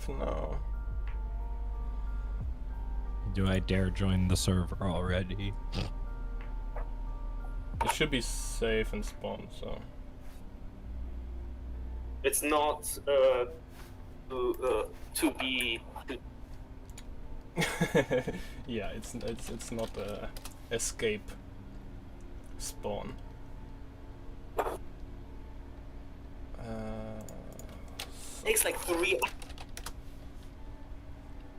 now. Do I dare join the server already? It should be safe and spawn, so. It's not to be. Yeah, it's not a escape spawn. Takes like 3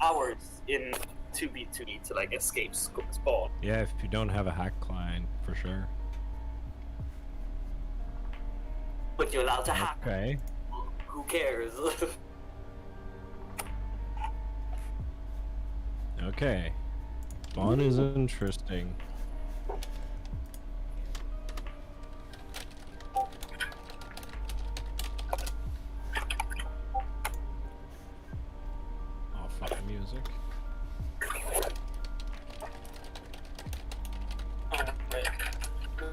hours in 2B2 to like escape spawn. Yeah, if you don't have a hack client, for sure. But you're allowed to hack. Okay. Who cares? Okay. Spawn is interesting. Oh, fuck music.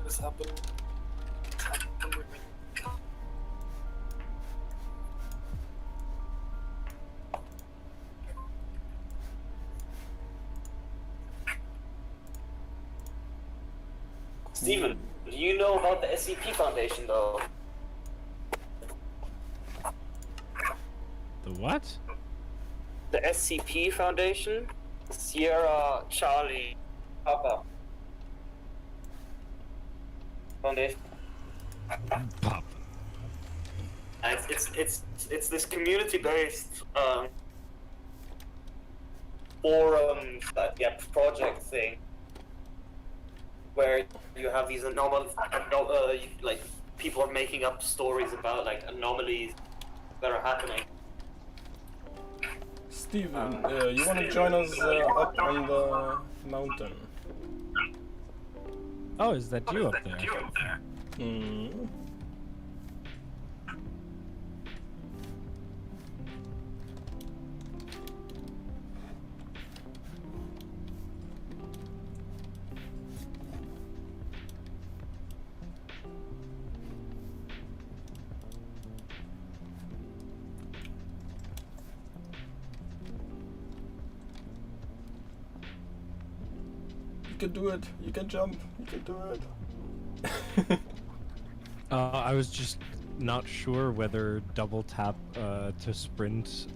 This happened. Steven, do you know about the SCP Foundation though? The what? The SCP Foundation? Sierra Charlie Papa Foundation. Pop. It's this community-based forum project thing where you have these like people are making up stories about like anomalies that are happening. Steven, you want to join us up on the mountain? Oh, is that you up there? Hmm. You can do it. You can jump. You can do it. I was just not sure whether double tap to sprint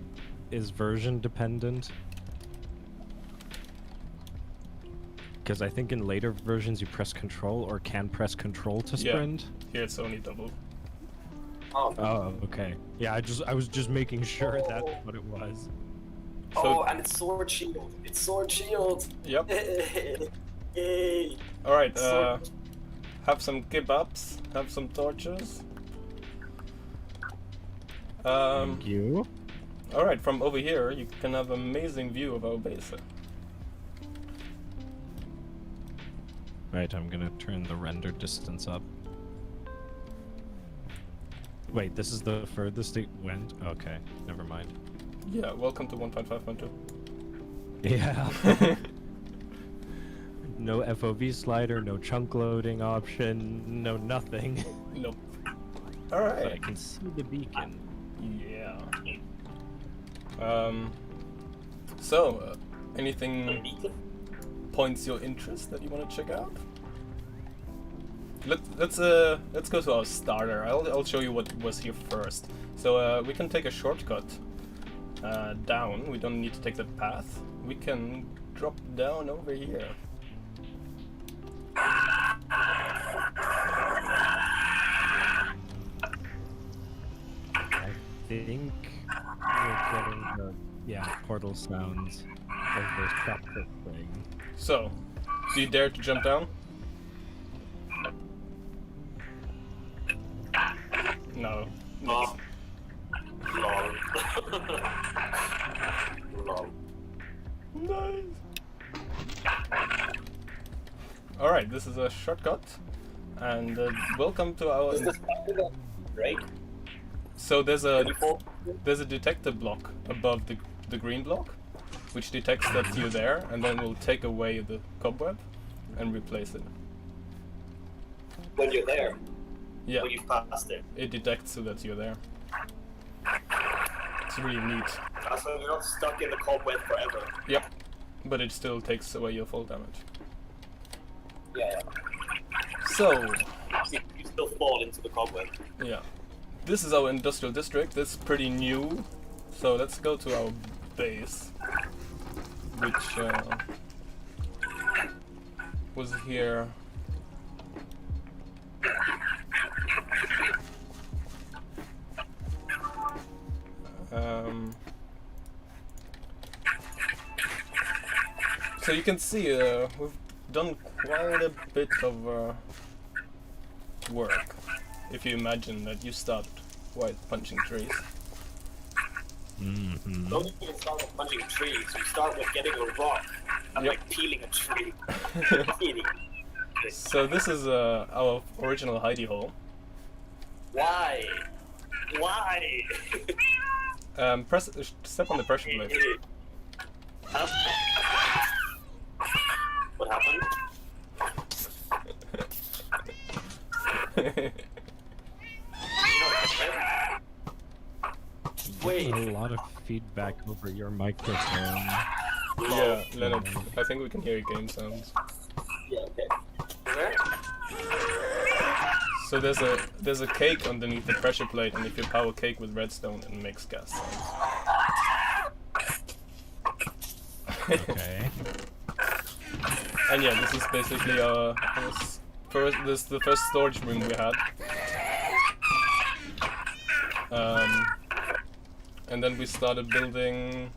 is version dependent. Because I think in later versions you press control or can press control to sprint. Yeah. Here it's only double. Oh, okay. Yeah, I was just making sure that's what it was. So, and it's sword shield. It's sword shield. Yep. Yay. Alright, have some kebabs, have some torches. Thank you. Alright, from over here you can have an amazing view of our base. Right, I'm gonna turn the render distance up. Wait, this is the furthest it went? Okay, never mind. Yeah, welcome to 1.5.2. Yeah. No FOV slider, no chunk loading option, no nothing. Nope. But I Alright. can see the beacon. Yeah. Anything points your interest that you want to check out? Let's go to our starter. I'll show you what was here first. So we can take a shortcut down. We don't need to take the path. We can drop down over here. I think we're getting the portal sounds of this chocolate thing. So, do you dare to jump down? No. Oh. Lol. Lol. Nice. Alright, this is a shortcut, and welcome to our. Is this break? So there's a detector block above the green block, which detects that you're there, and then will take away the cobweb and replace it. When you're there. Yeah. When you've passed it. It detects so that you're there. It's really neat. so you're not stuck in the cobweb forever. Yep, but it still takes away your full damage. Yeah. So, You still fall into the cobweb. yeah. This is our industrial district. It's pretty new. So let's go to our base, which was here. So you can see we've done quite a bit of work. If you imagine that you start while punching trees. Mm-hmm. Don't even start with punching trees. You start with getting a rock and Yep. like peeling a tree. Peeling. So this is our original hidey hole. Why? Why? Step on the pressure plate. Huh? What happened? Wait. A lot of feedback over your microphone. Yeah, Leonard, I think we can hear your game sounds. Yeah, okay. Where? So there's a cake underneath the pressure plate, and if you power cake with redstone, it makes gas sounds. Okay. And yeah, this is basically our first. This is the first storage room we had. And then we started building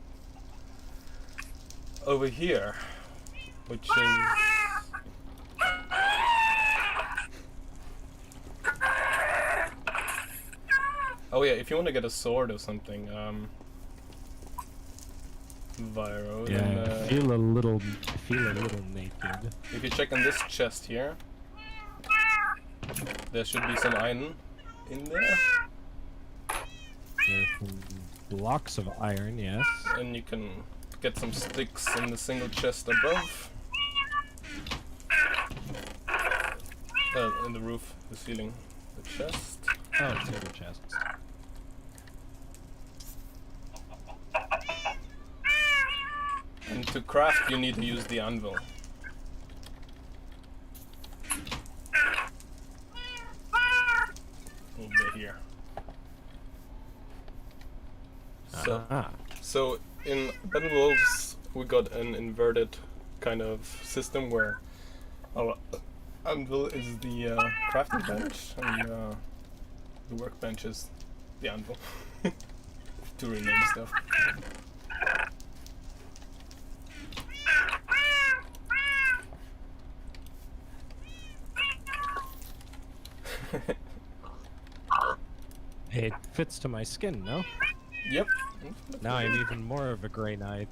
over here, which is. Oh yeah, if you want to get a sword or something, Viro, Yeah, then, I feel a little naked. if you check on this chest here, there should be some iron in there, There's some blocks of iron, yes. and you can get some sticks in the single chest above. In the roof, the ceiling, the chest. Oh, it's the other chests. And to craft, you need to use the anvil. Over here. So, Ah. so in Battle Wolves, we got an inverted kind of system where our anvil is the crafting bench and the workbench is the anvil. To rename stuff. It fits to my skin, no? Yep. Now I'm even more of a Grey Knight.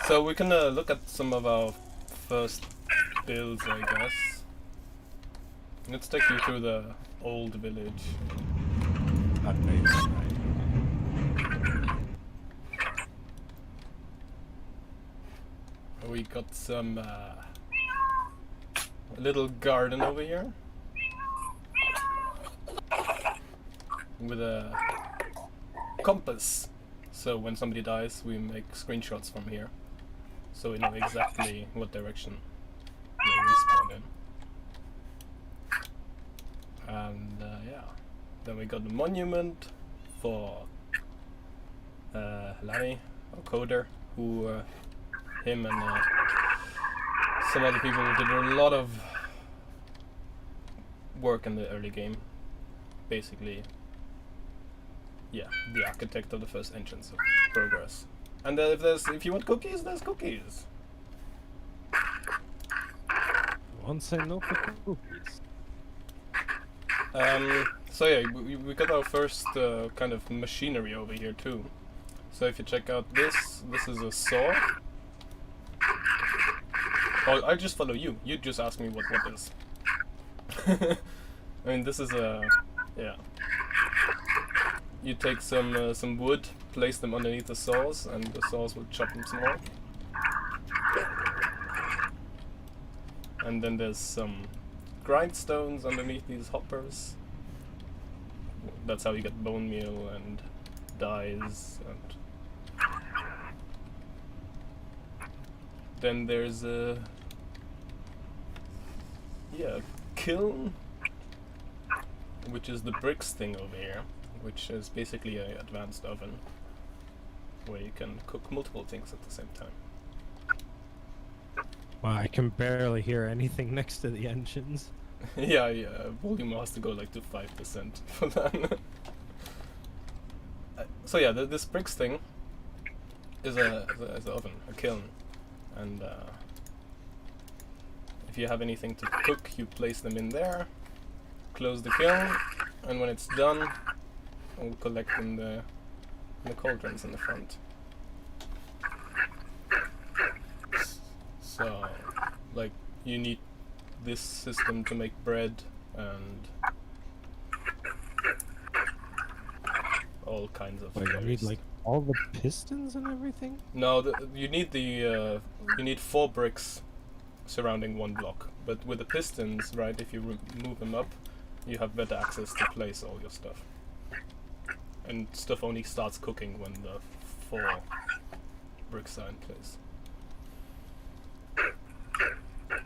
So we can look at some of our first builds, I guess. Let's take you through the old village. Not base. We got some a little garden over here with a compass. So when somebody dies, we make screenshots from here, so we know exactly what direction they respawn in. And yeah, then we got the monument for Lani, our coder, who him and some other people did a lot of work in the early game. Basically, yeah, the architect of the first entrance of progress. And if you want cookies, there's cookies. Won't say no for cookies. So yeah, we got our first kind of machinery over here too. So if you check out this is a saw. Oh, I'll just follow you. You just ask me what is. I mean, this is a yeah. You take some wood, place them underneath the saws, and the saws will chop them some more. And then there's some grindstones underneath these hoppers. That's how you get bone meal and dies, and then there's a kiln, which is the bricks thing over here, which is basically an advanced oven where you can cook multiple things at the same time. Wow, I can barely hear anything next to the engines. Yeah, volume has to go like to 5% for that. So yeah, this bricks thing is a oven, a kiln, and if you have anything to cook, you place them in there, close the kiln, and when it's done, it will collect in the cauldrons in the front. So, like, you need this system to make bread and all kinds of Wait, you various- need like all the pistons and everything? No, you need you need 4 bricks surrounding 1 block. But with the pistons, right, if you move them up, you have better access to place all your stuff. And stuff only starts cooking when the 4 bricks are in place.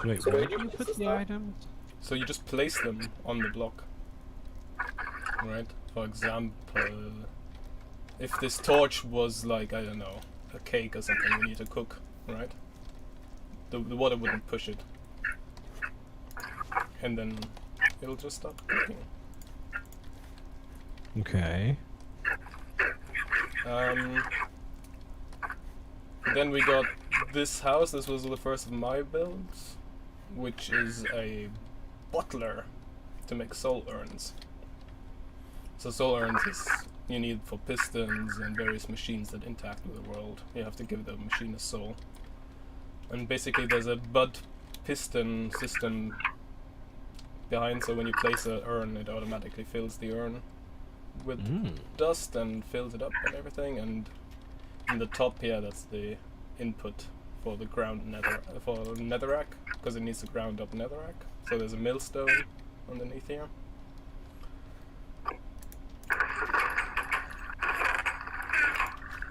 Wait, So where where do do you you put put the this items? So you just place them on the block. Right? For example, if this torch was like, I don't know, a cake or something we need to cook, right? The water wouldn't push it. And then it'll just start cooking. Okay. Then we got this house. This was the first of my builds, which is a bottler to make soul urns. So soul urns is you need for pistons and various machines that interact with the world. You have to give the machine a soul. And basically there's a bud piston system behind, so when you place an urn, it automatically fills the urn with dust and fills it up and everything. And in the top here, that's the input for the ground netherrack, because it needs to ground up netherrack. So there's a millstone underneath here.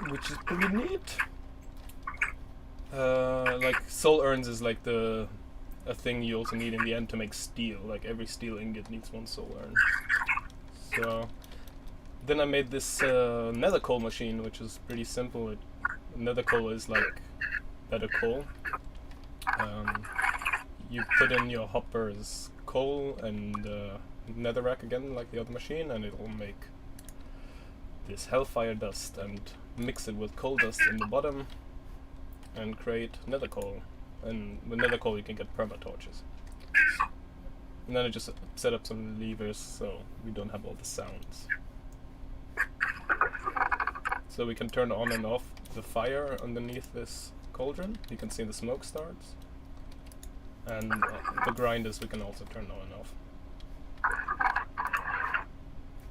Which is pretty neat. Like soul urns is like a thing you also need in the end to make steel. Like every steel ingot needs 1 soul urn. So then I made this nether coal machine, which is pretty simple. Nether coal is like better coal. You put in your hoppers coal and netherrack again, like the other machine, and it will make this hellfire dust and mix it with coal dust in the bottom and create nether coal. And with nether coal you can get perma torches. And then I just set up some levers so we don't have all the sounds. So we can turn on and off the fire underneath this cauldron. You can see the smoke starts. And the grinders we can also turn on and off.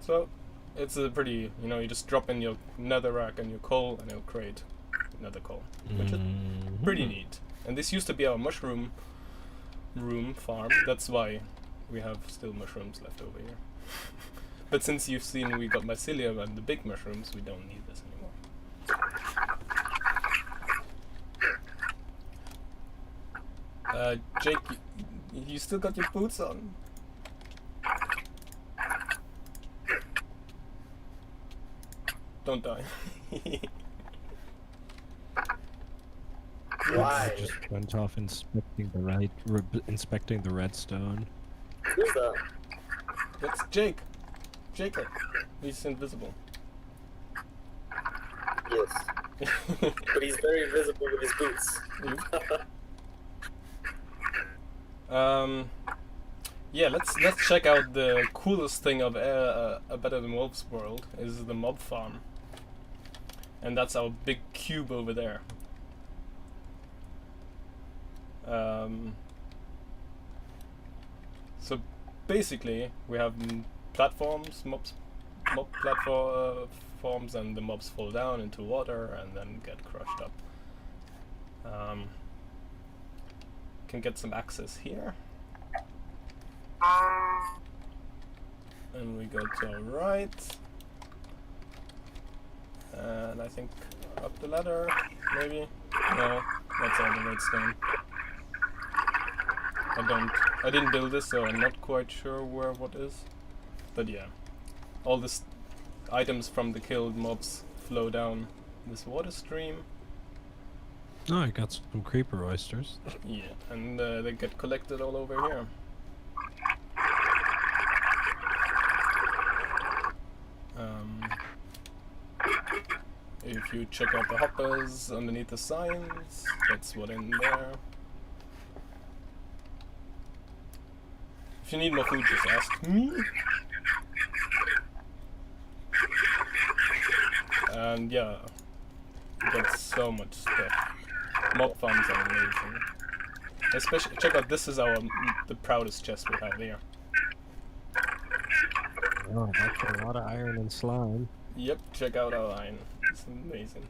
So it's a pretty, you just drop in your netherrack and your coal and it'll create nether coal, which is pretty neat. And this used to be our mushroom farm. That's why we have still mushrooms left over here. But since you've seen we got mycelium and the big mushrooms, we don't need this anymore. Jake, you still got your boots on? Don't die. Why? I just went off inspecting the redstone. Who's that? That's Jake. Jacob. He's invisible. Yes. But he's very invisible with his boots. Yeah, let's check out the coolest thing of a Better Than Wolves world is the mob farm. And that's our big cube over there. So basically we have platforms, mob platforms, and the mobs fall down into water and then get crushed up. Can get some access here. And we go to our right. And I think up the ladder, maybe? No, that's all the redstone. I didn't build this, so I'm not quite sure where what is. But yeah, all the items from the killed mobs flow down this water stream. Oh, I got some creeper oysters. Yeah, and they get collected all over here. If you check out the hoppers underneath the signs, that's what in there. If you need more food, just ask me. And yeah, you get so much stuff. Mob farms are amazing. Especially, check out, this is the proudest chest we have here. Oh, that's a lot of iron and slime. Yep, check out our iron. It's amazing.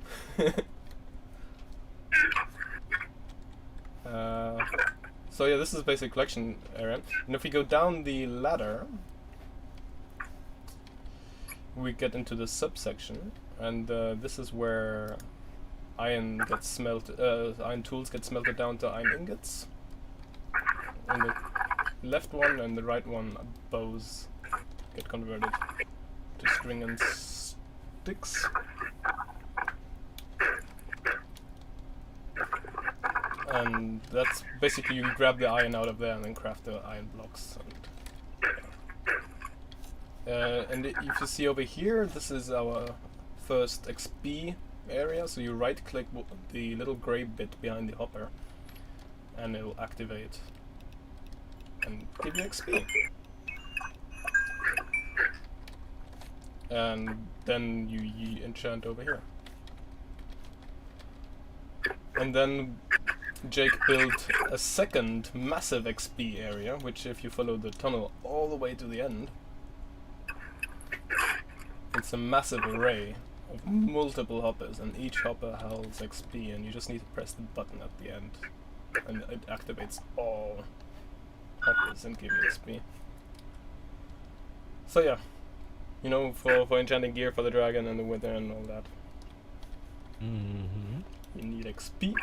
So yeah, this is basic collection area. And if we go down the ladder, we get into the subsection, and this is where iron gets smelted. Iron tools get smelted down to iron ingots. And the left one and the right one, bows, get converted to string and sticks. And that's basically, you grab the iron out of there and then craft the iron blocks. And if you see over here, this is our first XP area. So you right click the little grey bit behind the hopper and it will activate and give you XP. And then you enchant over here. And then Jake built a second massive XP area, which if you follow the tunnel all the way to the end, it's a massive array of multiple hoppers, and each hopper holds XP, and you just need to press the button at the end, and it activates all hoppers and gives you XP. So yeah, you know, for enchanting gear for the dragon and the wither and all that, you need XP.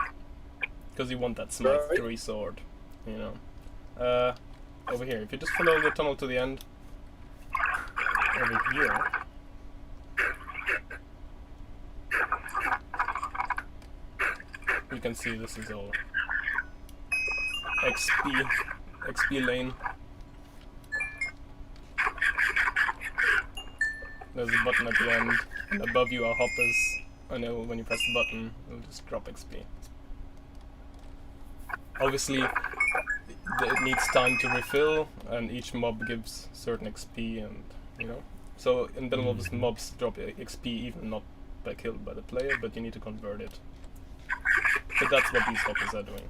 Because you want that Smite 3 sword, you know. Over here, if you just follow the tunnel to the end, over here, you can see this is all XP lane. There's a button at the end, and above you are hoppers, and when you press the button, it'll just drop XP. Obviously, it needs time to refill, and each mob gives certain XP, and you know. So in Battle mobs drop XP even not killed by the player, but you need to convert it. But that's what these hoppers are doing.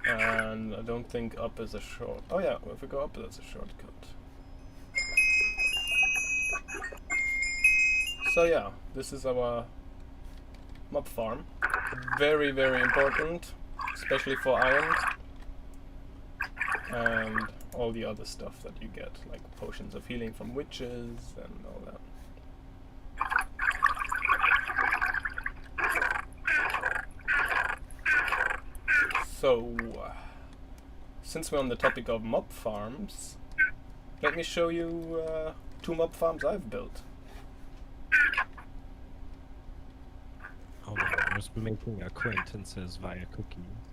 And I don't think up is a short. Oh yeah, if we go up, that's a shortcut. So yeah, this is our mob farm. Very, very important, especially for iron and all the other stuff that you get, like potions of healing from witches and all that. So, since we're on the topic of mob farms, let me show you 2 mob farms I've built. I was making acquaintances via cookies.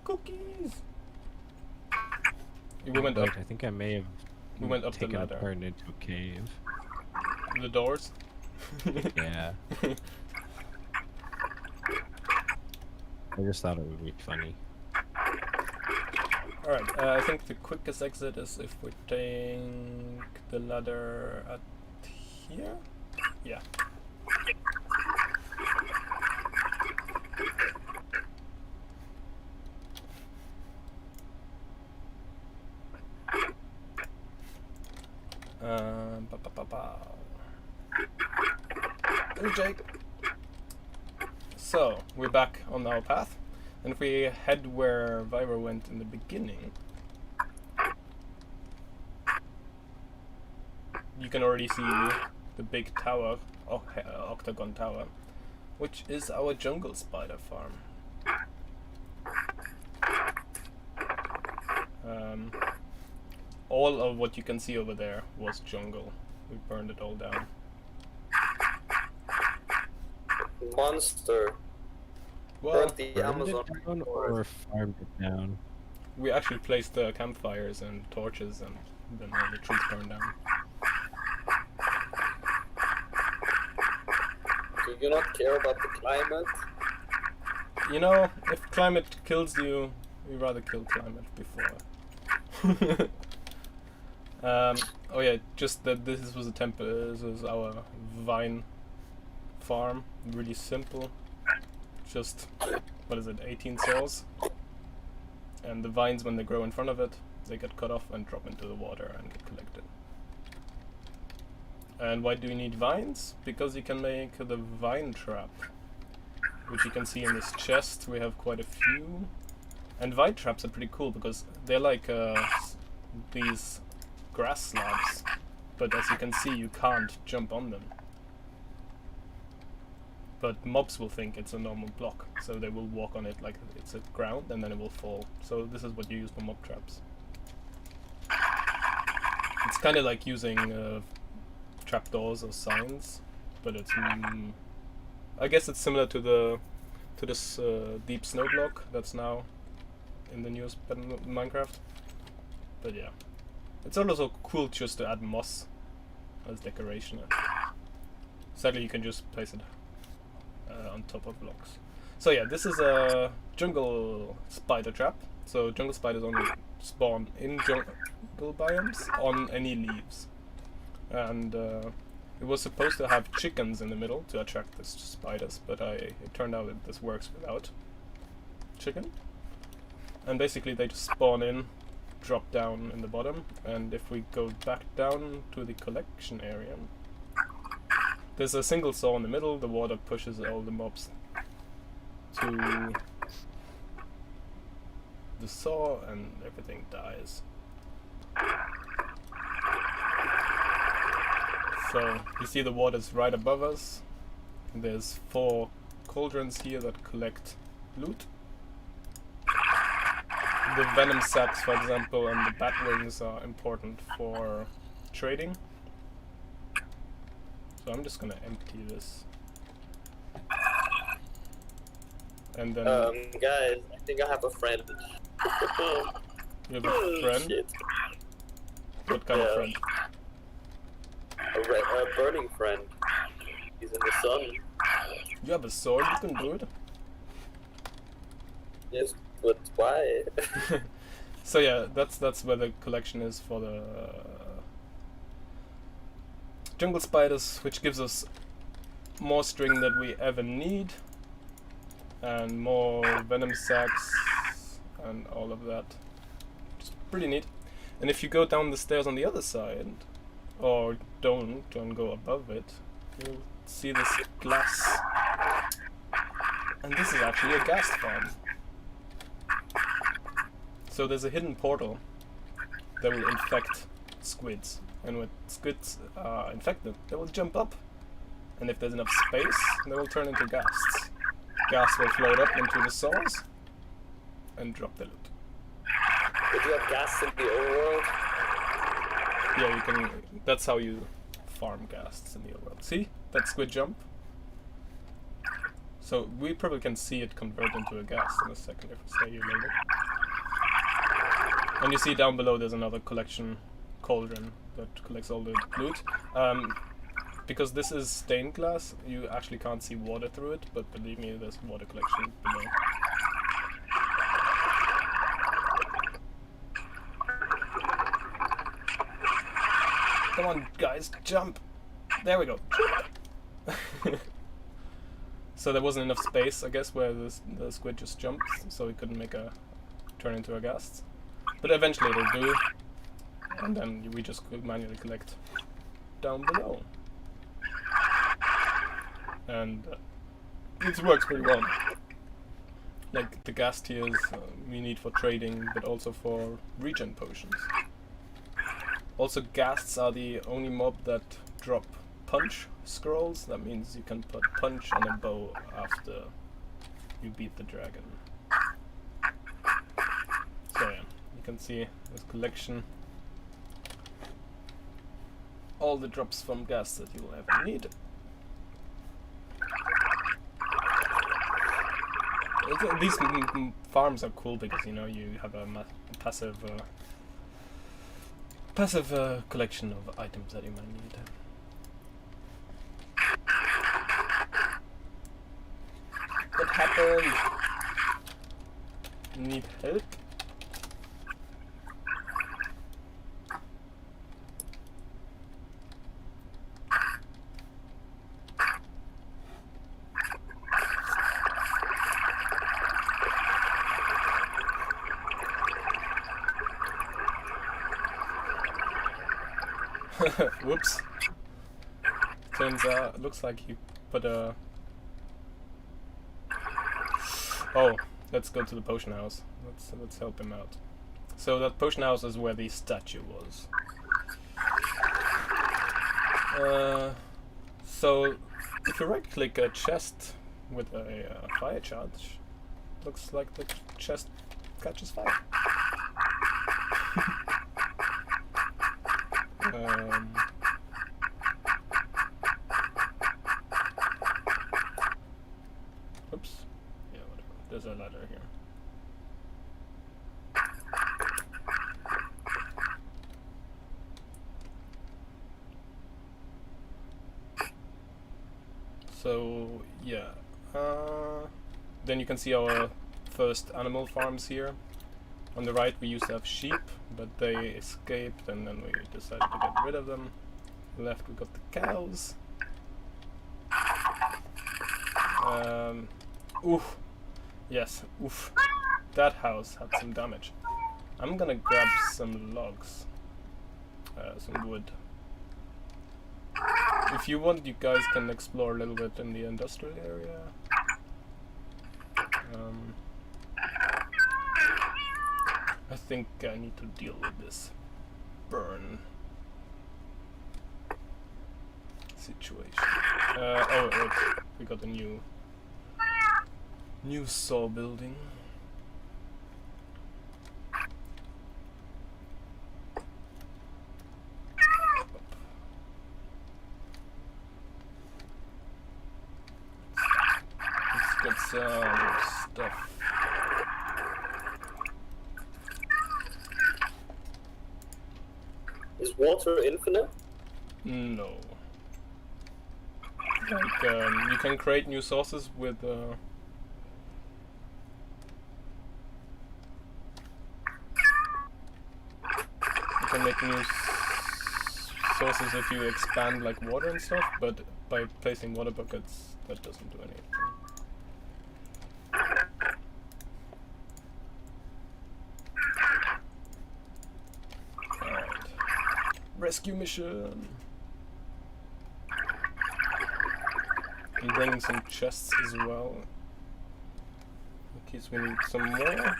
Cookies! We went up. I think I may have We went up the taken ladder. a turn into a cave. The doors. Yeah. I just thought it would be funny. Alright, I think the quickest exit is if we take the ladder at here? Yeah. Go, Jake. So, we're back on our path, and if we head where Viver went in the beginning, you can already see the big tower, octagon tower, which is our jungle spider farm. All of what you can see over there was jungle. We burned it all down. Monster. Well, Burnt the Burned Amazon it down rainforest. or farmed it down? we actually placed campfires and torches, and then all the trees burned down. Do you not care about the climate? You know, if climate kills you, you rather kill climate before. Oh yeah, just that this was this was our vine farm. Really simple. Just, what is it, 18 saws. And the vines, when they grow in front of it, they get cut off and drop into the water and get collected. And why do you need vines? Because you can make the vine trap, which you can see in this chest. We have quite a few. And vine traps are pretty cool because they're like these grass slabs, but as you can see, you can't jump on them. But mobs will think it's a normal block, so they will walk on it like it's a ground, and then it will fall. So this is what you use for mob traps. It's kind of like using trapdoors or signs, but it's I guess it's similar to this deep snow block that's now in the newest Minecraft. But yeah, it's also cool just to add moss as decoration. Sadly, you can just place it on top of blocks. So yeah, this is a jungle spider trap. So jungle spiders only spawn in jungle biomes on any leaves. And it was supposed to have chickens in the middle to attract the spiders, but it turned out that this works without chicken. And basically they just spawn in, drop down in the bottom, and if we go back down to the collection area, there's a single saw in the middle. The water pushes all the mobs to the saw and everything dies. So you see the water's right above us. There's 4 cauldrons here that collect loot. The venom sacs, for example, and the bat wings are important for trading. So I'm just gonna empty this. And then guys, I think I have a friend. you have a friend? Shit. What kind of friend? A burning friend. He's in the sun. You have a sword, you can do it. Yes, but why? So yeah, that's where the collection is for the jungle spiders, which gives us more string than we ever need, and more venom sacs, and all of that. Just pretty neat. And if you go down the stairs on the other side, or don't go above it, you'll see this glass. And this is actually a ghast farm. So there's a hidden portal that will infect squids. And when squids are infected, they will jump up. And if there's enough space, they will turn into ghasts. Ghasts will float up into the saws and drop the loot. Did you have gas in the overworld? Yeah, you can. That's how you farm ghasts in the overworld. See that squid jump? So we probably can see it convert into a ghast in a second if we stay here a little bit. And you see down below there's another collection cauldron that collects all the loot. Because this is stained glass, you actually can't see water through it, but believe me, there's water collection below. Come on, guys, jump! There we go. So there wasn't enough space, I guess, where the squid just jumped, so we couldn't make turn into a ghast. But eventually it'll do, and then we just could manually collect down below. And it works pretty well. Like the ghast tiers we need for trading, but also for regen potions. Also, ghasts are the only mob that drop punch scrolls. That means you can put punch and a bow after you beat the dragon. So yeah, you can see this collection. All the drops from ghasts that you'll ever need. These farms are cool because, you know, you have a passive collection of items that you might need. What happened? Need help? Whoops. Turns out, looks like he put a... Oh, let's go to the potion house. Let's help him out. So that potion house is where the statue was. So if you right click a chest with a fire charge, looks like the chest catches fire. Oops. Yeah, whatever. There's a ladder here. So, yeah. Then you can see our first animal farms here. On the right we used to have sheep, but they escaped and then we decided to get rid of them. On the left we got the cows. Oof. Yes, oof. That house had some damage. I'm gonna grab some logs. Some wood. If you want, you guys can explore a little bit in the industrial area. I think I need to deal with this burn situation. Oh wait, we got a new saw building. Let's get some stuff. Is water infinite? No. Like, you can create new sources with, you can make new sources if you expand, like, water and stuff, but by placing water buckets, that doesn't do anything. Alright. Rescue mission! I'm bringing some chests as well, in case we need some more.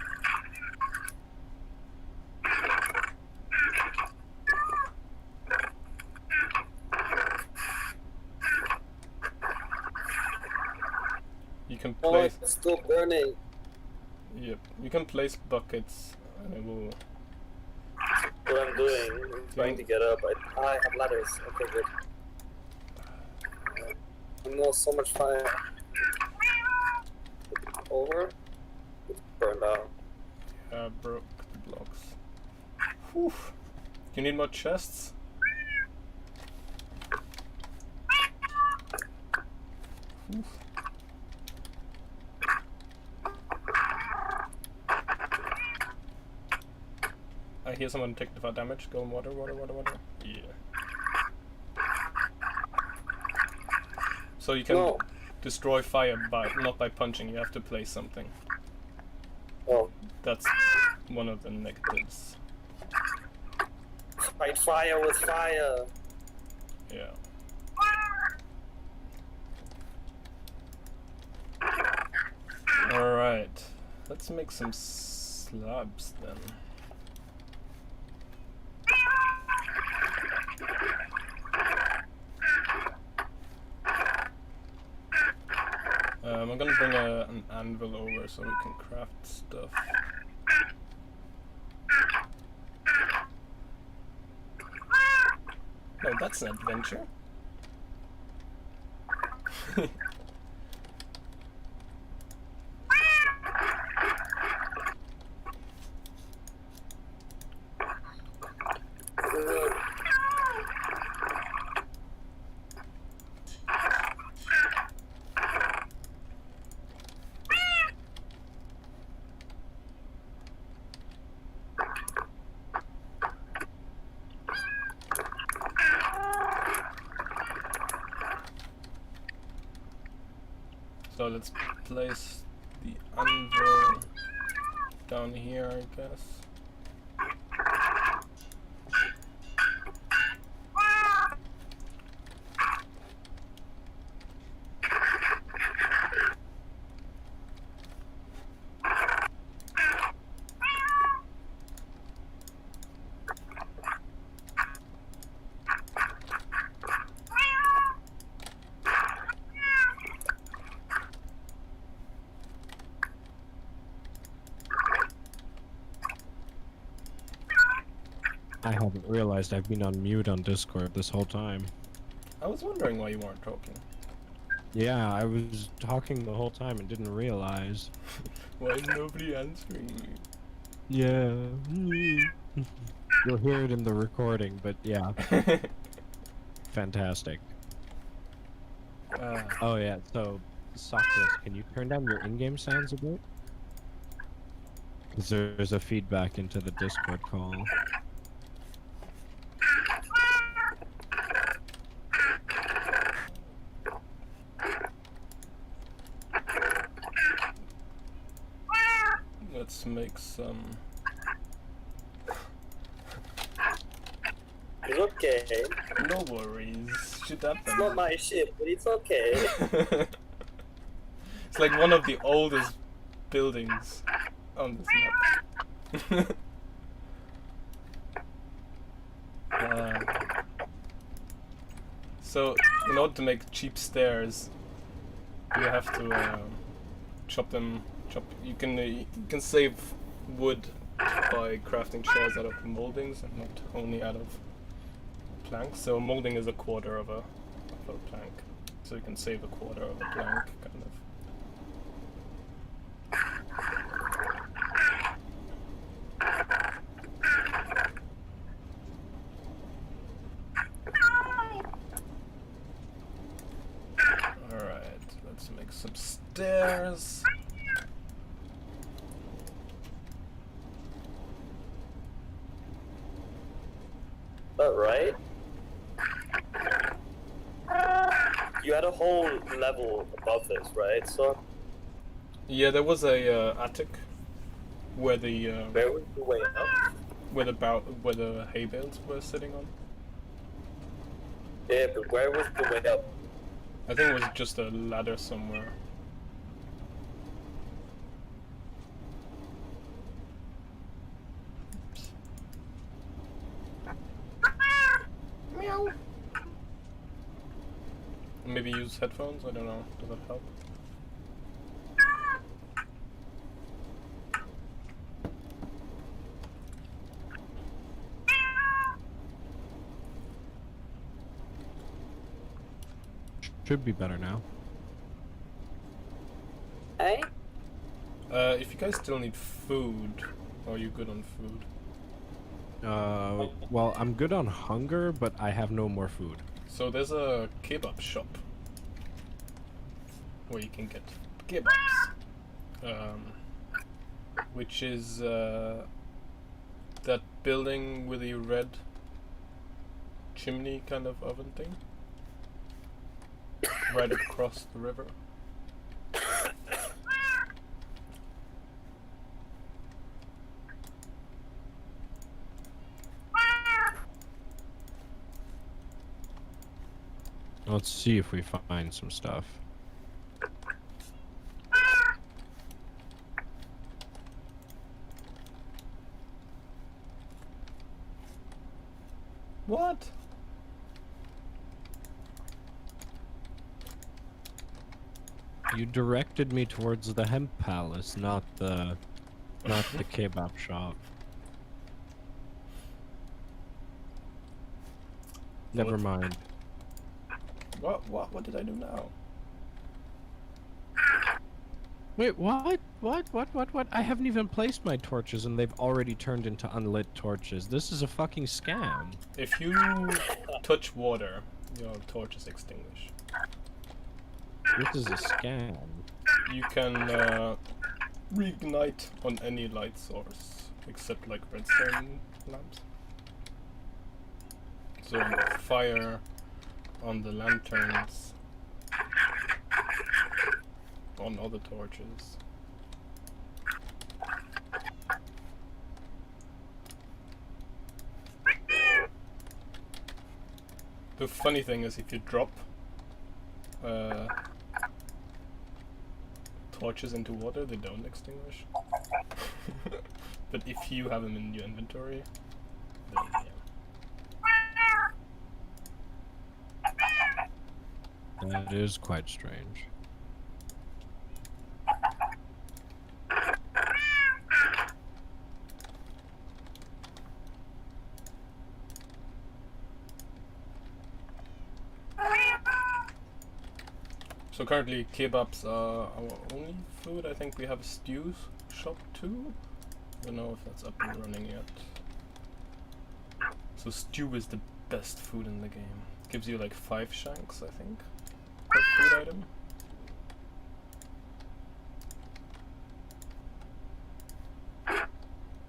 You can Oh, place. it's still burning. Yep, you can place buckets, and it will. What I'm doing, I'm trying to get up. I have ladders. Okay, good. I know so much fire. Over. It's burned out. Yeah, broke the blocks. Whew. Do you need more chests? Whew. I hear someone take the damage. Go in water, water, water, water. Yeah. So you can destroy fire not by punching. You have to place something. Oh. That's one of the negatives. Fight fire with fire. Yeah. Alright. Let's make some slabs then. I'm gonna bring an anvil over so we can craft stuff. No, that's an adventure. So let's place the anvil down here, I guess. I haven't realized I've been on mute on Discord this whole time. I was wondering why you weren't talking. Yeah, I was talking the whole time and didn't realize. Why is nobody answering me? Yeah. You'll hear it in the recording, but yeah, fantastic. Oh yeah, so, Softness, can you turn down your in-game sounds a bit? Because there's a feedback into the Discord call. Let's make some. It's okay. No worries. Shit happens. It's not my ship, but it's okay. It's like one of the oldest buildings on this map. So, in order to make cheap stairs, you have to chop them. You can save wood by crafting chairs out of moldings and not only out of planks. So molding is a quarter of a plank, so you can save a quarter of a plank, kind of. Alright, let's make some stairs. Alright. You had a whole level above this, right? So Yeah, there was a attic where the where was the way up? where the hay bales were sitting on. Yeah, but where was the way up? I think it was just a ladder somewhere. Meow. Maybe use headphones? I don't know. Does that help? Should be better now. Hey? If you guys still need food, are you good on food? Well, I'm good on hunger, but I have no more food. So there's a kebab shop where you can get kebabs, which is that building with the red chimney kind of oven thing, right across the river. Let's see if we find some stuff. What? You directed me towards the hemp palace, not the kebab shop. Never mind. What did I do now? Wait, what? What? I haven't even placed my torches and they've already turned into unlit torches. This is a fucking scam. If you touch water, your torch is extinguished. This is a scam. You can reignite on any light source, except like redstone lamps. So fire on the lanterns, on other torches. The funny thing is, if you drop torches into water, they don't extinguish. But if you have them in your inventory, then yeah. That is quite strange. So currently kebabs are our only food. I think we have a stew shop too. I don't know if that's up and running yet. So stew is the best food in the game. Gives you like 5 shanks, I think, per food item.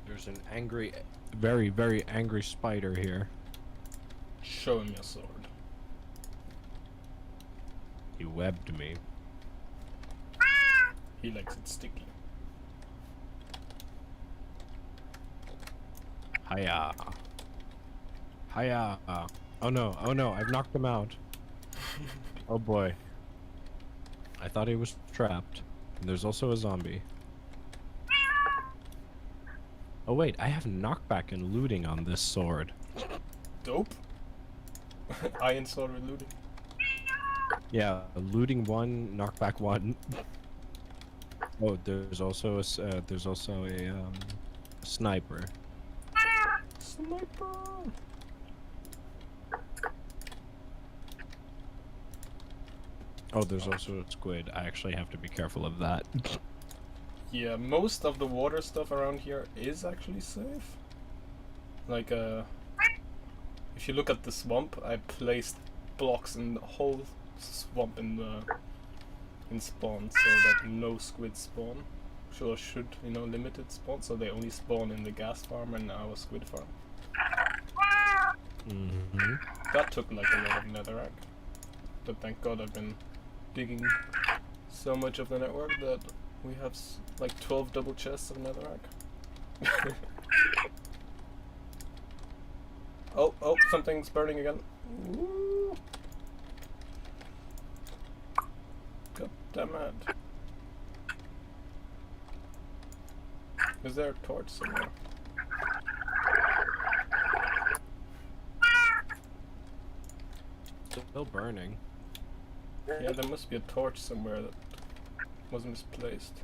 There's an angry, very, very angry spider here. Show him your sword. He webbed me. He likes it sticky. Hiya. Hiya. Oh no, I've knocked him out. Oh boy. I thought he was trapped. And there's also a zombie. Oh wait, I have knockback and looting on this sword. Dope. Iron sword with looting. Yeah, looting 1, knockback 1. Oh, there's also a sniper. Sniper. Oh, there's also a squid. I actually have to be careful of that. Yeah, most of the water stuff around here is actually safe. Like, if you look at the swamp, I placed blocks in the whole swamp in spawn, so that no squid spawn. Should, you know, limited spawn, so they only spawn in the gas farm and our squid farm. Mm-hmm. That took like a lot of netherrack, but thank God I've been digging so much of the network that we have like 12 double chests of netherrack. Oh, something's burning again. Ooh. God damn it. Is there a torch somewhere? Still burning. Yeah, there must be a torch somewhere that was misplaced.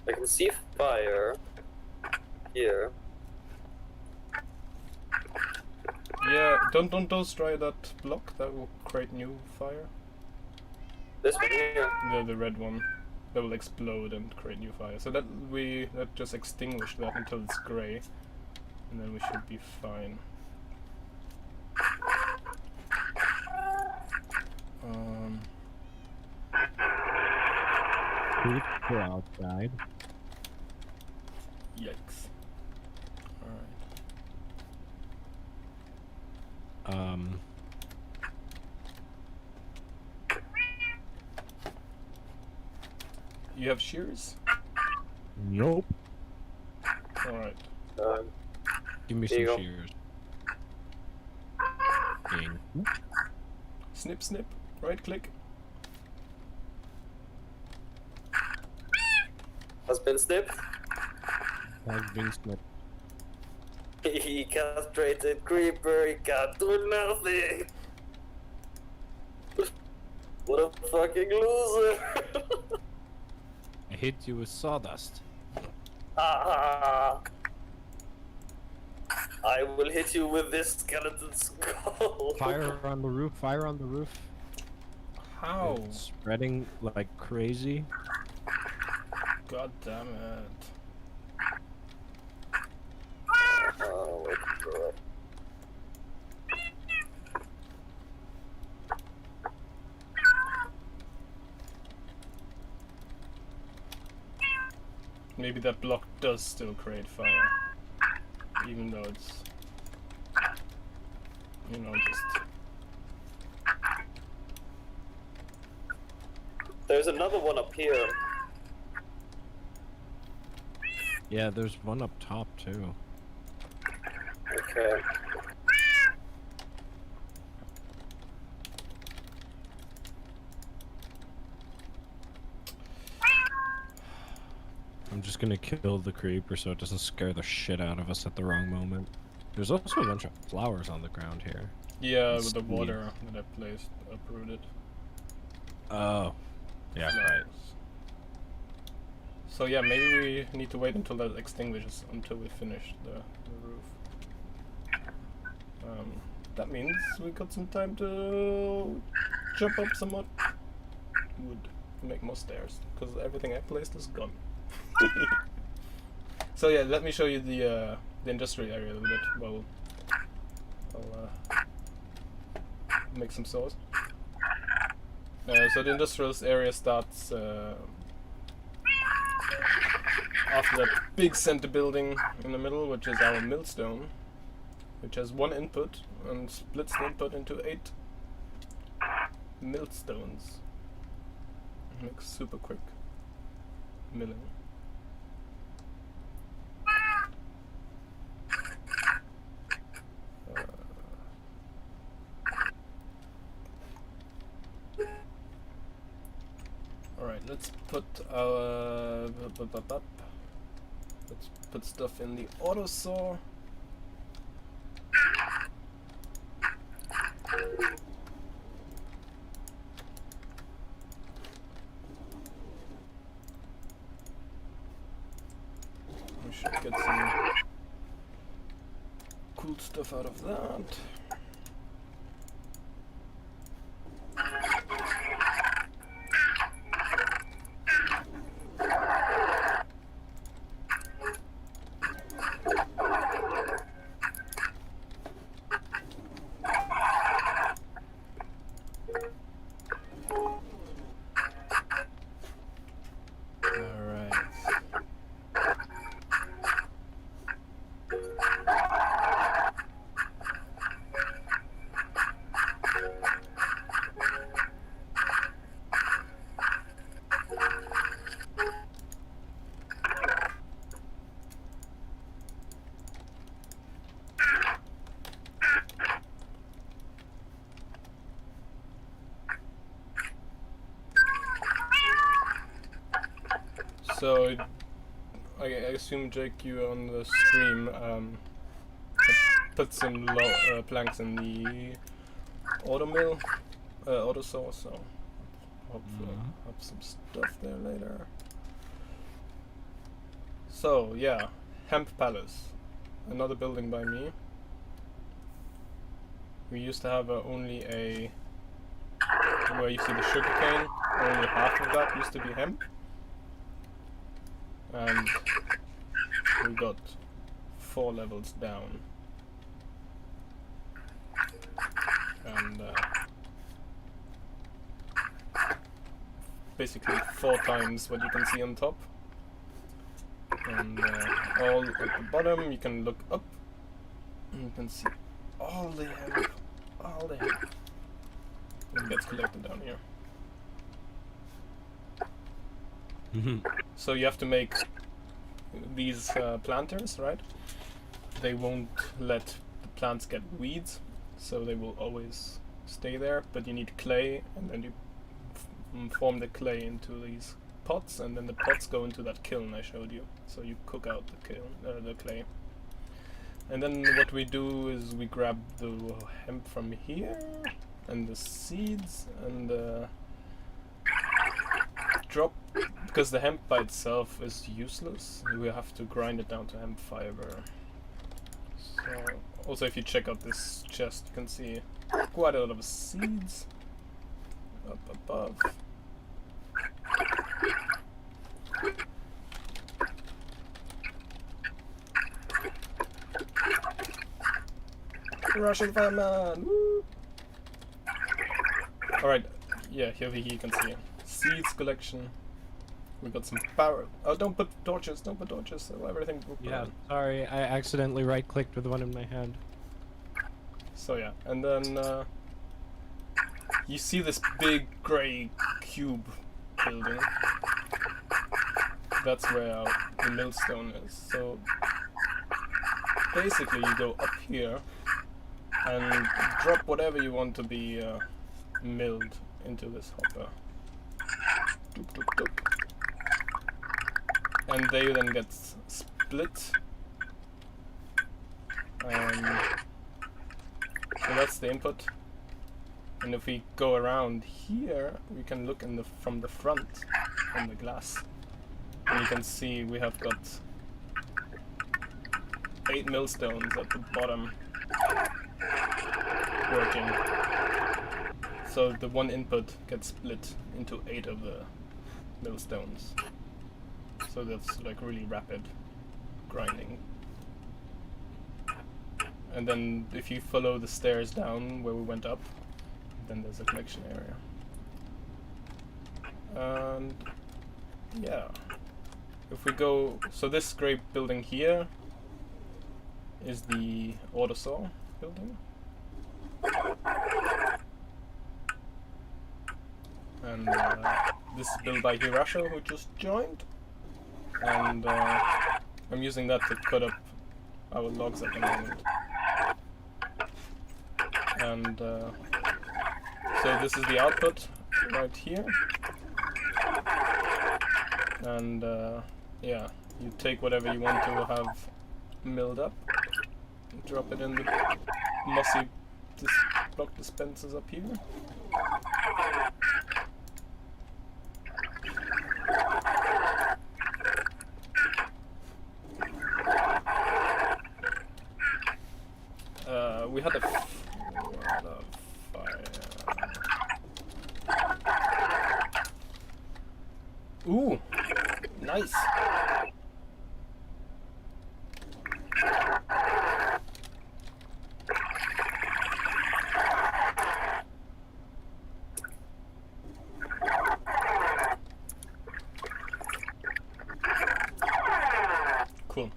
I can see fire here. Yeah, don't destroy that block, that will create new fire. This one here. The red one. That will explode and create new fire. So that just extinguish that until it's grey. And then we should be fine. People outside. Yikes. Alright. You have shears? Nope. Alright. Give me Here you some go. shears. Ding. Snip, snip. Right click. Has been snipped. Has been snipped. He castrated creeper. He can't do nothing. What a fucking loser! I hit you with sawdust. Ah, I will hit you with this skeleton skull. Fire on the roof, fire on the roof. How? It's spreading like crazy. God damn it. Oh my god. Maybe that block does still create fire. Even though it's... You know, just... There's another one up here. Yeah, there's one up top too. Okay. I'm just gonna kill the creeper so it doesn't scare the shit out of us at the wrong moment. There's also a bunch of flowers on the ground here. Yeah, with the Sneeze. water that I placed, uprooted. Oh. Yeah, right. So yeah, maybe we need to wait until that extinguishes, until we finish the roof. That means we got some time to chop up some more wood to make more stairs, because everything I placed is gone. So yeah, let me show you the industrial area a little bit. Well, I'll make some saws. So the industrial area starts after that big center building in the middle, which is our millstone, which has one input and splits the input into 8 millstones. Makes super quick milling. Alright, let's put our... Let's put stuff in the auto saw. We should get some cool stuff out of that. So, I assume, Jake, you on the stream put some planks in the auto mill, auto saw, so hopefully have some stuff there later. So, yeah, Hemp Palace, another building by me. We used to have only a, where you see the sugarcane, only half of that used to be hemp. And we got 4 levels down, and basically 4 times what you can see on top, and all at the bottom you can look up and you can see all the hemp that gets collected down here. So you have to make these planters, right? They won't let the plants get weeds, so they will always stay there, but you need clay, and then you form the clay into these pots, and then the pots go into that kiln I showed you. So you cook out the clay. And then what we do is we grab the hemp from here, and the seeds, and drop, because the hemp by itself is useless, we have to grind it down to hemp fiber. So, also if you check out this chest, you can see quite a lot of seeds up above. Russian fireman! Woo! Alright, yeah, here you can see seeds collection. We got some power. Oh, don't put torches, don't put torches, so everything will Yeah, burn. sorry, I accidentally right-clicked with one in my hand. So yeah, and then you see this big grey cube building. That's where the millstone is. So basically you go up here and drop whatever you want to be milled into this hopper. Doop, doop, doop. And they then get split. So that's the input. And if we go around here, we can look from the front on the glass. And you can see we have got 8 millstones at the bottom working. So the one input gets split into 8 of the millstones. So that's like really rapid grinding. And then if you follow the stairs down where we went up, then there's a collection area. And yeah, if we go, so this grey building here is the autosaw building. And this is built by Hirasho, who just joined. And I'm using that to cut up our logs at the moment. And so this is the output right here. And yeah, you take whatever you want to have milled up, drop it in the mossy block dispensers up here. We had a fire. Ooh, nice. Cool.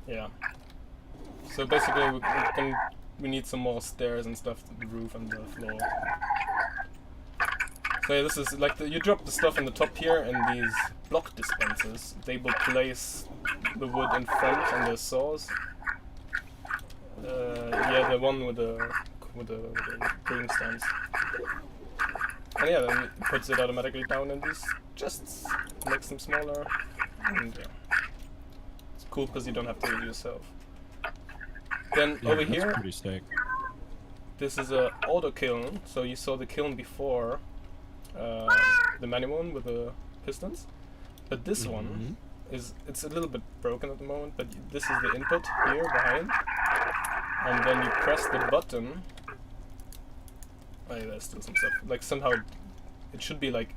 Yeah. So basically, we need some more stairs and stuff to the roof and the floor. So yeah, this is like you drop the stuff on the top here, and these block dispensers, they will place the wood in front on the saws. Yeah, the one with the broom stands. And yeah, then it puts it automatically down in these chests, makes them smaller, and yeah, it's cool because you don't have to do it yourself. Then Yeah, over that's here, pretty sick. this is a auto kiln. So you saw the kiln before, the manual one with the pistons, but this one it's a little bit broken at the moment. But this is the input here behind, and then you press the button. Oh yeah, there's still some stuff. Like somehow it should be like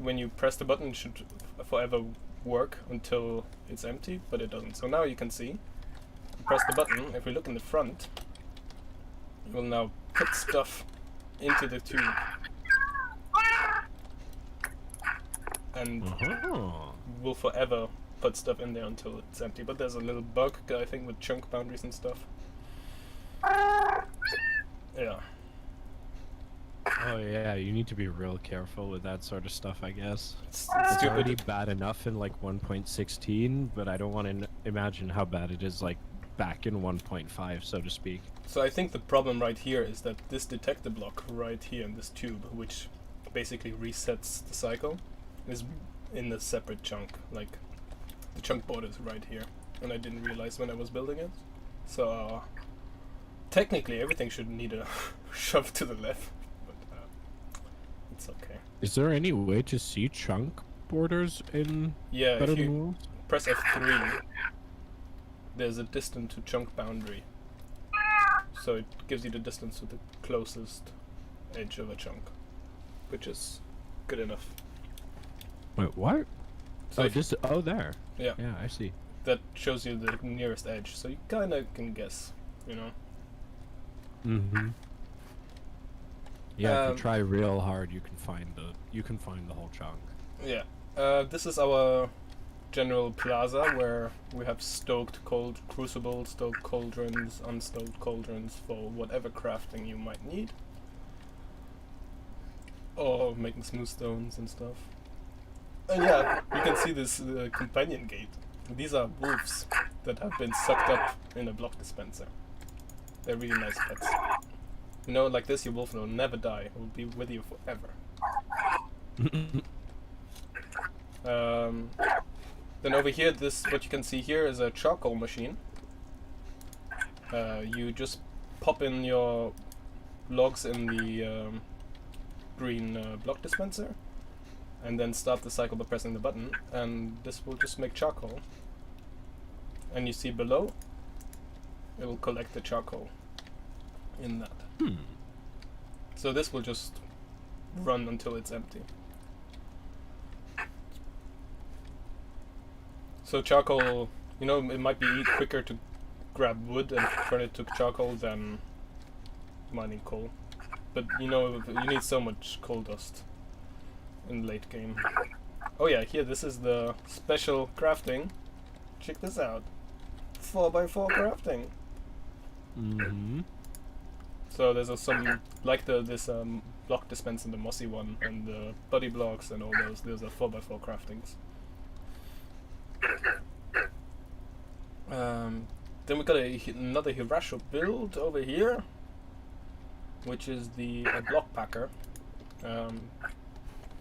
when you press the button, it should forever work until it's empty, but it doesn't. So now you can see, press the button, if we look in the front, it will now put stuff into the tube. And will forever put stuff in there until it's empty. But there's a little bug, I think, with chunk boundaries and stuff. Yeah. Oh yeah, you need to be real careful with that sort of stuff, I guess. It's It's already stupid. bad enough in like 1.16, but I don't want to imagine how bad it is like back in 1.5, so to speak. So I think the problem right here is that this detector block right here in this tube, which basically resets the cycle, is in a separate chunk. Like the chunk board is right here, and I didn't realize when I was building it. So technically everything should need a shove to the left, but it's okay. Is there any way to see chunk borders in Yeah, Better if Than you Rules? press F3, there's a distance to chunk boundary. So it gives you the distance to the closest edge of a chunk, which is good enough. Wait, what? So Oh, if just there. yeah, Yeah, I see. that shows you the nearest edge, so you kind of can guess, you know. Mm-hmm. Yeah, if Um, you try real hard, you can find the whole chunk. Yeah. This is our general plaza where we have stoked cold crucibles, stoked cauldrons, unstoked cauldrons for whatever crafting you might need. Or making smooth stones and stuff. And yeah, you can see this companion gate. These are wolves that have been sucked up in a block dispenser. They're really nice pets. You know, like this, your wolf will never die. It will be with you forever. Then over here, what you can see here is a charcoal machine. You just pop in your logs in the green block dispenser, and then start the cycle by pressing the button, and this will just make charcoal. And you see below, it will collect the charcoal in that. So this will just run until it's empty. So charcoal, you know, it might be quicker to grab wood and turn it to charcoal than mining coal. But you know, you need so much coal dust in late game. Oh yeah, here, this is the special crafting. Check this out. 4x4 crafting. Mm-hmm. So there's some, like this block dispenser, the mossy one, and the body blocks and all those are 4x4 craftings. Then we got another Hirasho build over here, which is the block packer.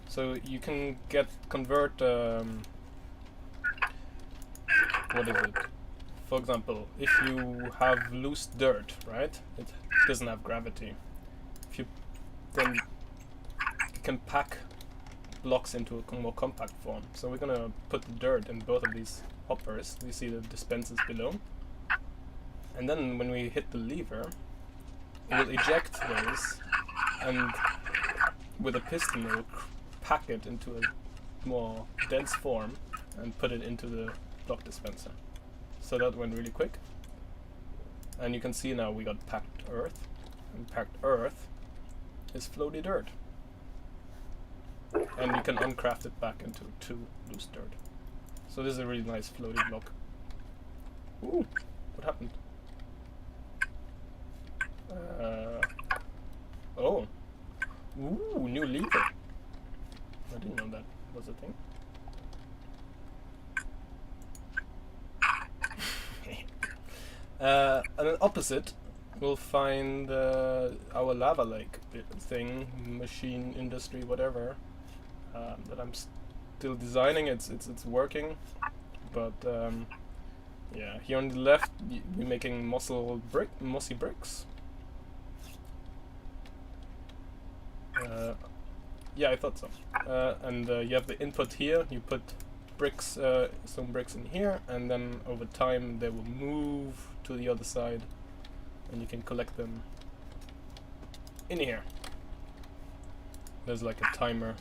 So you can convert what is it? For example, if you have loose dirt, right? It doesn't have gravity. Then you can pack blocks into a more compact form. So we're gonna put the dirt in both of these hoppers. You see the dispensers below. And then when we hit the lever, it will eject those, and with a piston it will pack it into a more dense form and put it into the block dispenser. So that went really quick. And you can see now we got packed earth, and packed earth is floaty dirt. And you can uncraft it back into 2 loose dirt. So this is a really nice floaty block. Ooh, what happened? Oh. Ooh, new lever. I didn't know that was a thing. And then opposite, we'll find our lava lake thing, machine industry, whatever, that I'm still designing. It's working, but yeah. Here on the left, we're making mossy bricks. Yeah, I thought so. And you have the input here. You put bricks, some bricks in here, and then over time they will move to the other side, and you can collect them in here. There's like a timer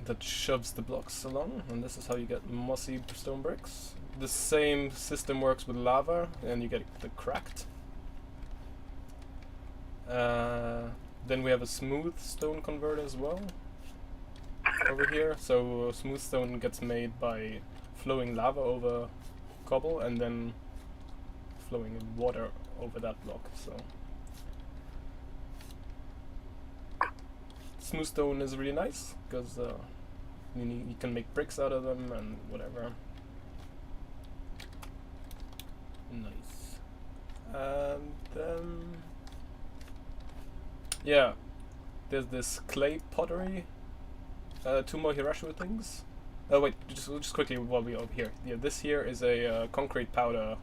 that shoves the blocks along, and this is how you get mossy stone bricks. The same system works with lava, and you get the cracked. Then we have a smooth stone converter as well over here. So smooth stone gets made by flowing lava over cobble and then flowing water over that block. So smooth stone is really nice because you can make bricks out of them and whatever. Nice. And then yeah, there's this clay pottery. 2 more Hirashu things. Oh wait, just quickly while we're over here. Yeah, this here is a concrete powder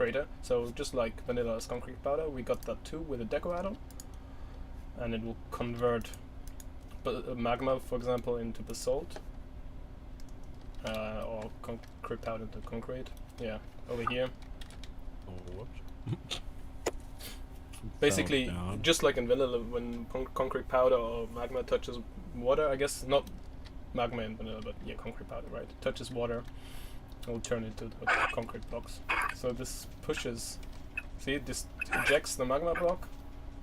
crater. So just like Vanilla's concrete powder, we got that too with a deco add-on, and it will convert magma, for example, into basalt, or concrete powder into concrete. Yeah, over here. Oh, whoops. Basically, Fell down. just like in vanilla, when concrete powder or magma touches water, I guess not magma in vanilla, but yeah, concrete powder, right? Touches water, it will turn into the concrete blocks. So this pushes, see, this ejects the magma block,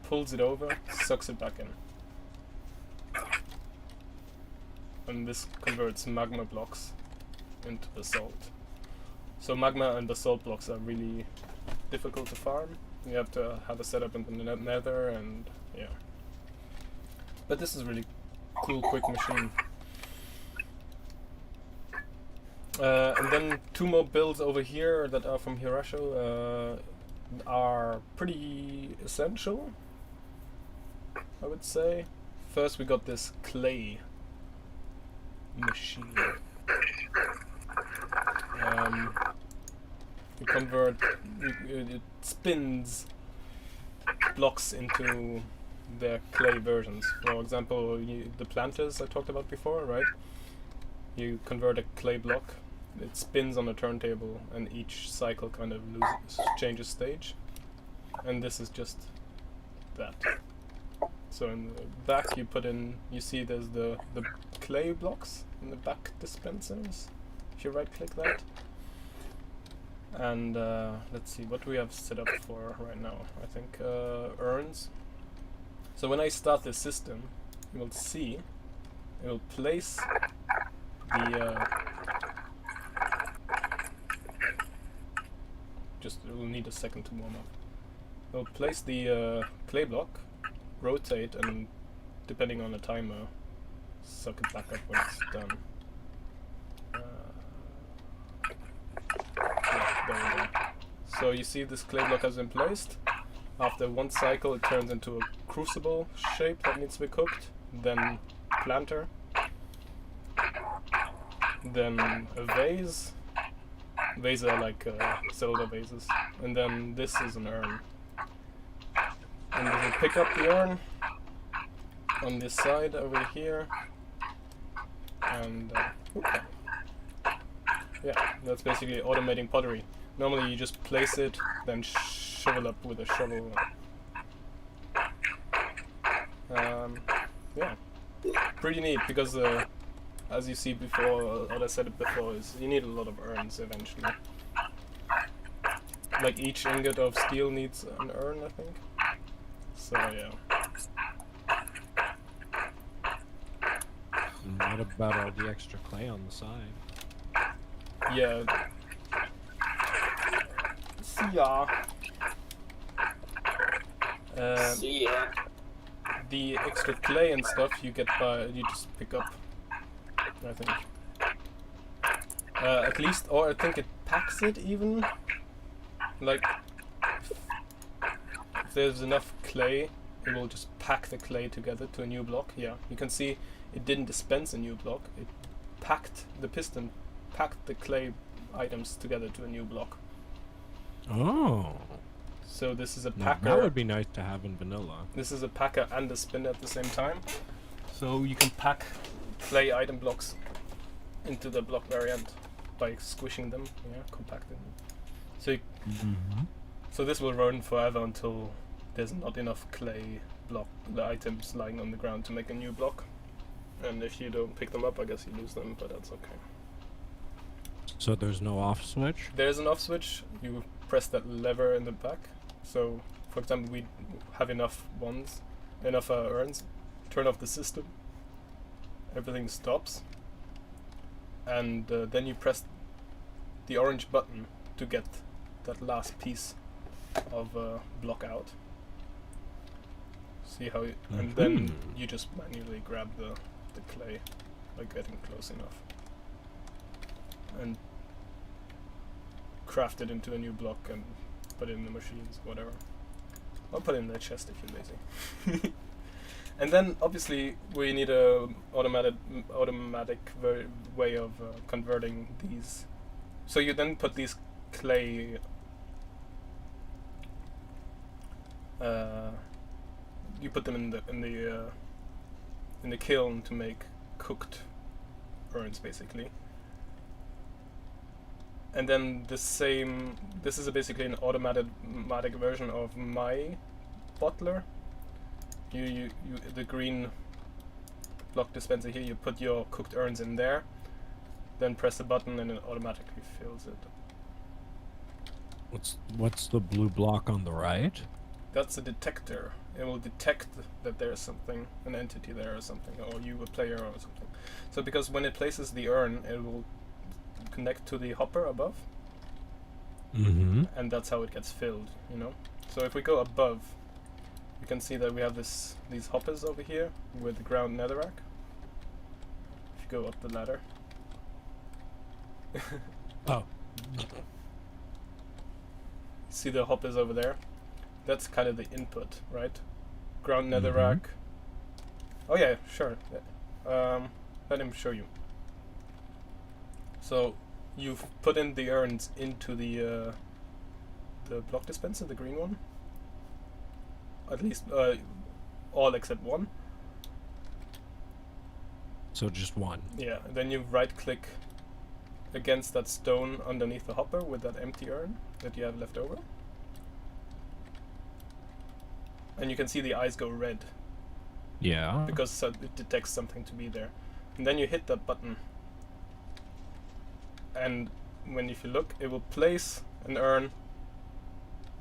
pulls it over, sucks it back in. And this converts magma blocks into basalt. So magma and basalt blocks are really difficult to farm. You have to have a setup in the nether, and yeah. But this is really cool, quick machine. And then two more builds over here that are from Hirasho are pretty essential, I would say. First we got this clay machine. You convert, it spins blocks into their clay versions. For example, the planters I talked about before, right? You convert a clay block, it spins on a turntable, and each cycle kind of changes stage. And this is just that. So in the back you put in, you see there's the clay blocks in the back dispensers. If you right click that. And let's see, what do we have set up for right now? I think urns. So when I start this system, you will see it will place the just it will need a second to warm up. It will place the clay block, rotate, and depending on the timer, suck it back up when it's done. There we go. So you see this clay block has been placed. After one cycle it turns into a crucible shape that needs to be cooked, then planter, then a vase. Vases are like cylinder vases, and then this is an urn. And we will pick up the urn on this side over here, and yeah, that's basically automating pottery. Normally you just place it, then shovel up with a shovel. Yeah, pretty neat, because as you see before, what I said before, is you need a lot of urns eventually. Like each ingot of steel needs an urn, I think. So yeah. And what about all the extra clay on the side? Yeah. See ya. See ya. The extra clay and stuff you get by, you just pick up, I think. At least, or I think it packs it even. Like, if there's enough clay, it will just pack the clay together to a new block. Yeah, you can see it didn't dispense a new block. It packed, the piston packed the clay items together to a new block. Oh. So this is a Now, packer. that would be nice to have in vanilla. This is a packer and a spinner at the same time. So you can pack clay item blocks into the block variant by squishing them, yeah, compacting them. So so this will run forever until there's not enough clay block the items lying on the ground to make a new block. And if you don't pick them up, I guess you lose them, but that's okay. So there's no off switch? There's an off switch. You press that lever in the back. So, for example, we have enough urns. Turn off the system. Everything stops. And then you press the orange button to get that last piece of block out. See how? And then you just manually grab the clay by getting close enough. And craft it into a new block and put it in the machines, whatever. I'll put it in the chest if you're lazy. And then obviously we need a automatic way of converting these. So you then put these clay you put them in the kiln to make cooked urns, basically. And then the same. This is basically an automatic version of my bottler. You the green block dispenser here. You put your cooked urns in there, then press the button, and it automatically fills it. What's the blue block on the right? That's a detector. It will detect that there's something, an entity there or something, or you, a player or something. So because when it places the urn, it will connect to the hopper above, Mm-hmm. and that's how it gets filled, you know? So if we go above, you can see that we have these hoppers over here with ground netherrack. If you go up the ladder. Oh. See the hoppers over there? That's kind of the input, right? Ground netherrack. Oh yeah, sure. Let him show you. So you've put in the urns into the block dispenser, the green one. At least all except one. So just one. Yeah. Then you right click against that stone underneath the hopper with that empty urn that you have left over. And you can see the eyes go red. Yeah. Because it detects something to be there. And then you hit that button. And if you look, it will place an urn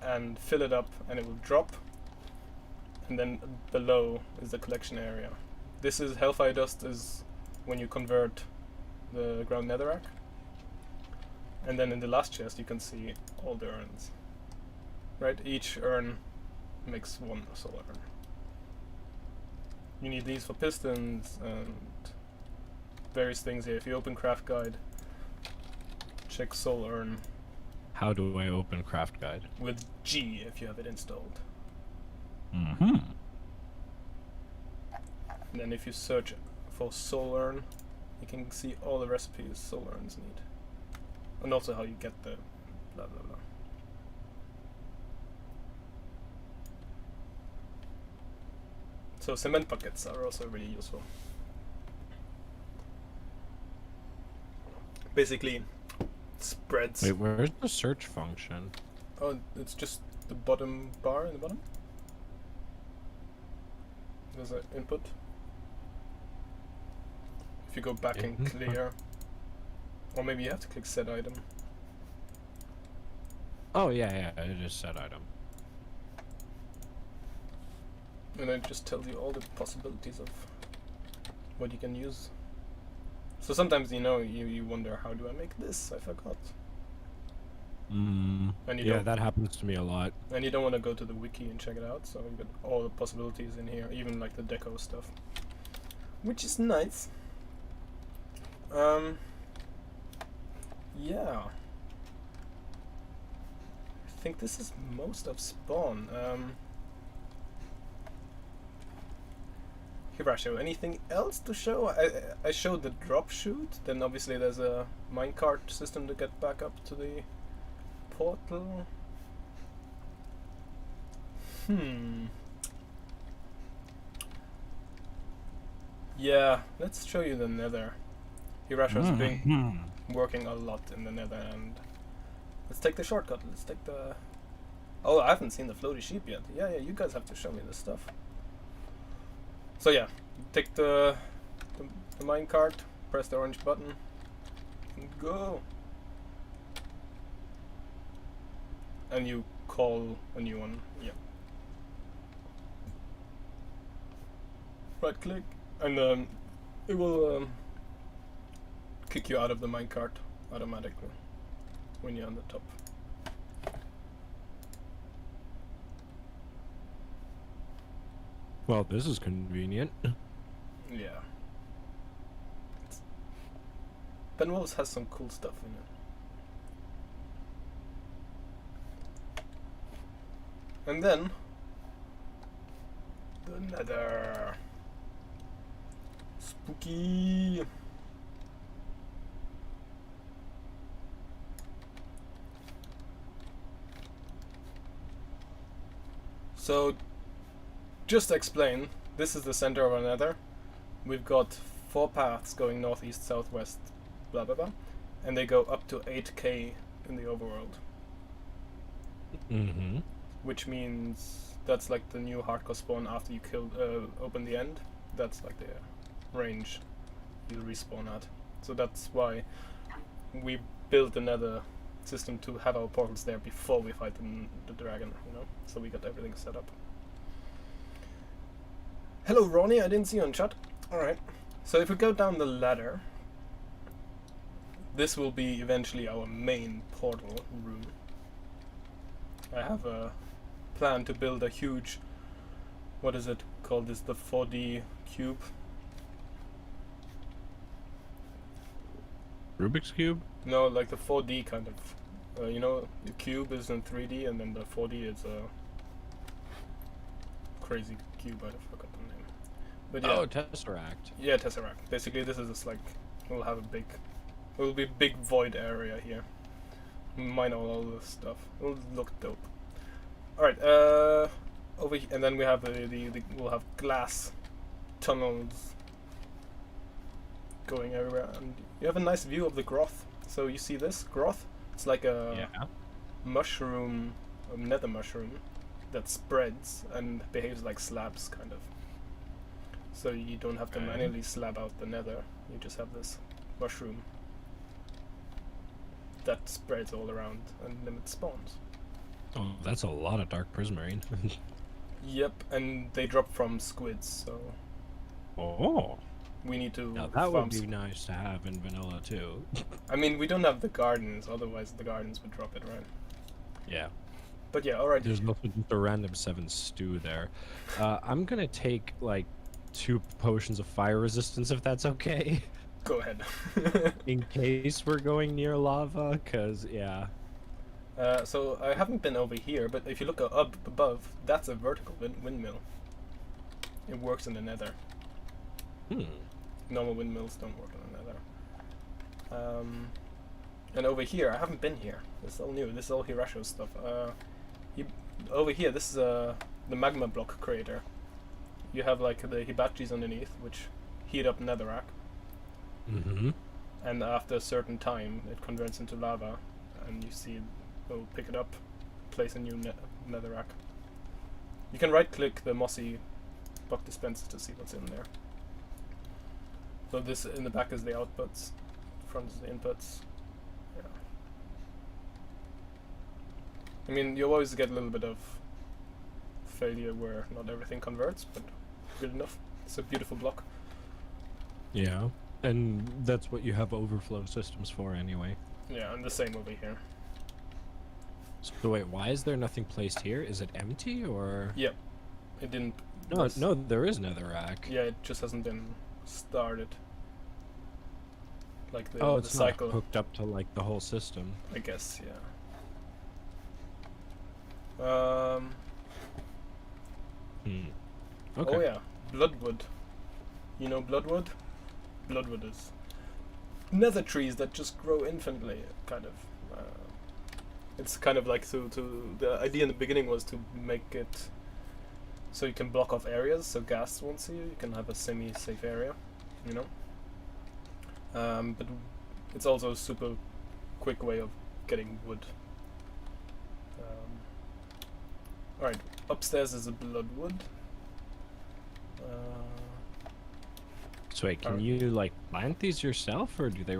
and fill it up, and it will drop. And then below is the collection area. This is Hellfire Dust is when you convert the ground netherrack. And then in the last chest you can see all the urns. Right? Each urn makes one soul urn. You need these for pistons and various things here. If you open craft guide, check soul urn How do I open craft guide? with G if you have it installed. Mm-hmm. And then if you search for soul urn, you can see all the recipes soul urns need. And also how you get the blah blah blah. So cement buckets are also really useful. Basically, spreads. Wait, where's the search function? Oh, it's just the bottom bar in the bottom. There's an input. If you go back and Input. clear, or maybe you have to click set item. Oh yeah, it is set item. And it just tells you all the possibilities of what you can use. So sometimes, you know, you wonder, how do I make this? I forgot. And you Yeah, don't, that happens to me a lot. and you don't want to go to the wiki and check it out, so you got all the possibilities in here, even like the deco stuff, which is nice. Yeah. I think this is most of spawn. Hirasho, anything else to show? I showed the drop chute, then obviously there's a minecart system to get back up to the portal. Yeah, let's show you the nether. Hirasho's been working a lot in the nether, and let's take the shortcut. Let's take the... Oh, I haven't seen the floaty sheep yet. Yeah, you guys have to show me this stuff. So yeah, take the minecart, press the orange button, and go. And you call a new one. Yeah. Right click, and it will kick you out of the minecart automatically when you're on the top. Well, this is convenient. Yeah. Ben Wolves has some cool stuff in it. And then the nether. Spooky. So, just to explain, this is the center of our nether. We've got 4 paths going northeast, southwest, blah blah blah, and they go up to 8k in the overworld. Mm-hmm. Which means that's like the new hardcore spawn after you open the end. That's like the range you respawn at. So that's why we built another system to have our portals there before we fight the dragon, you know? So we got everything set up. Hello Ronnie, I didn't see you on chat. Alright. So if we go down the ladder, this will be eventually our main portal room. I have a plan to build a huge, what is it called, this the 4D cube? Rubik's Cube? No, like the 4D kind of, you know, the cube is in 3D and then the 4D is a crazy cube, I forgot the name. But yeah. Oh, Tesseract. Yeah, Tesseract. Basically this is just like, we'll have a big, it will be a big void area here. Mine all this stuff. It'll look dope. Alright, over here, and then we have we'll have glass tunnels going everywhere, and you have a nice view of the groth. So you see this groth? It's like a mushroom, a nether mushroom that spreads and behaves like slabs, kind of. So you don't have to manually slab out the nether. You just have this mushroom that spreads all around and limits spawns. Oh, that's a lot of dark prismarine. Yep, and they drop from squids, so Oh. we need to Now that farm would be nice to have in vanilla too. I mean, we don't have the gardens, otherwise the gardens would drop it, right? Yeah. But yeah, alright. There's also just a random 7 stew there. I'm gonna take like 2 potions of fire resistance if that's okay. Go ahead. In case we're going near lava, cause yeah. So I haven't been over here, but if you look up above, that's a vertical windmill. It works in the nether. Normal windmills don't work in the nether. And over here, I haven't been here. This is all new. This is all Hirasho stuff. Over here, this is the magma block crater. You have like the hibachis underneath, which heat up netherrack. Mm-hmm. And after a certain time, it converts into lava, and you see it'll pick it up, place a new netherrack. You can right-click the mossy block dispenser to see what's in there. So this in the back is the outputs, front is the inputs. Yeah. I mean, you always get a little bit of failure where not everything converts, but good enough. It's a beautiful block. Yeah. And that's what you have overflow systems for anyway. Yeah, and the same over here. So wait, why is there nothing placed here? Is it empty or? Yep. It didn't. No, there is netherrack. Yeah, it just hasn't been started. Like the, Oh, the it's cycle. not hooked up to like the whole system. I guess, yeah. Okay. Oh yeah, bloodwood. You know bloodwood? Bloodwood is nether trees that just grow infinitely, kind of. It's kind of like the idea in the beginning was to make it so you can block off areas so ghasts won't see you. You can have a semi-safe area, you know. But it's also a super quick way of getting wood. Alright, upstairs is a bloodwood. So wait, can you like plant these yourself, or do they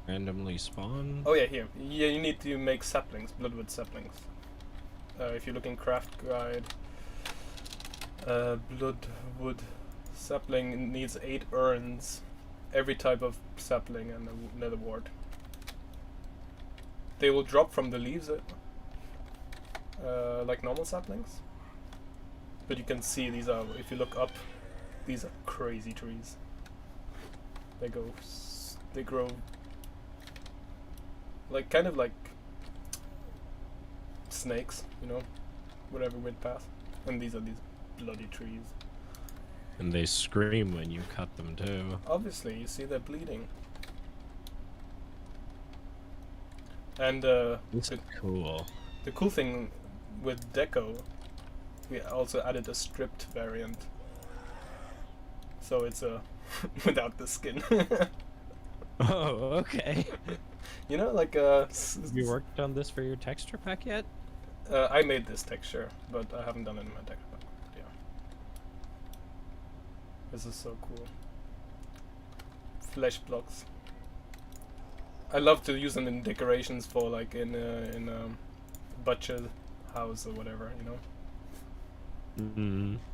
randomly spawn? Oh yeah, here. Yeah, you need to make saplings, bloodwood saplings. If you look in craft guide, bloodwood sapling needs 8 urns, every type of sapling and a nether wart. They will drop from the leaves, like normal saplings. But you can see these are, if you look up, these are crazy trees. They grow like kind of like snakes, you know, whatever wind path. And these are these bloody trees. And they scream when you cut them too. Obviously, you see they're bleeding. And This is cool. the cool thing with deco we also added a stripped variant. So it's a without the skin. Oh, okay. You know, like Have you worked on this for your texture pack yet? I made this texture, but I haven't done it in my texture pack. Yeah. This is so cool. Flesh blocks. I love to use them in decorations for like in a butcher house or whatever, you know.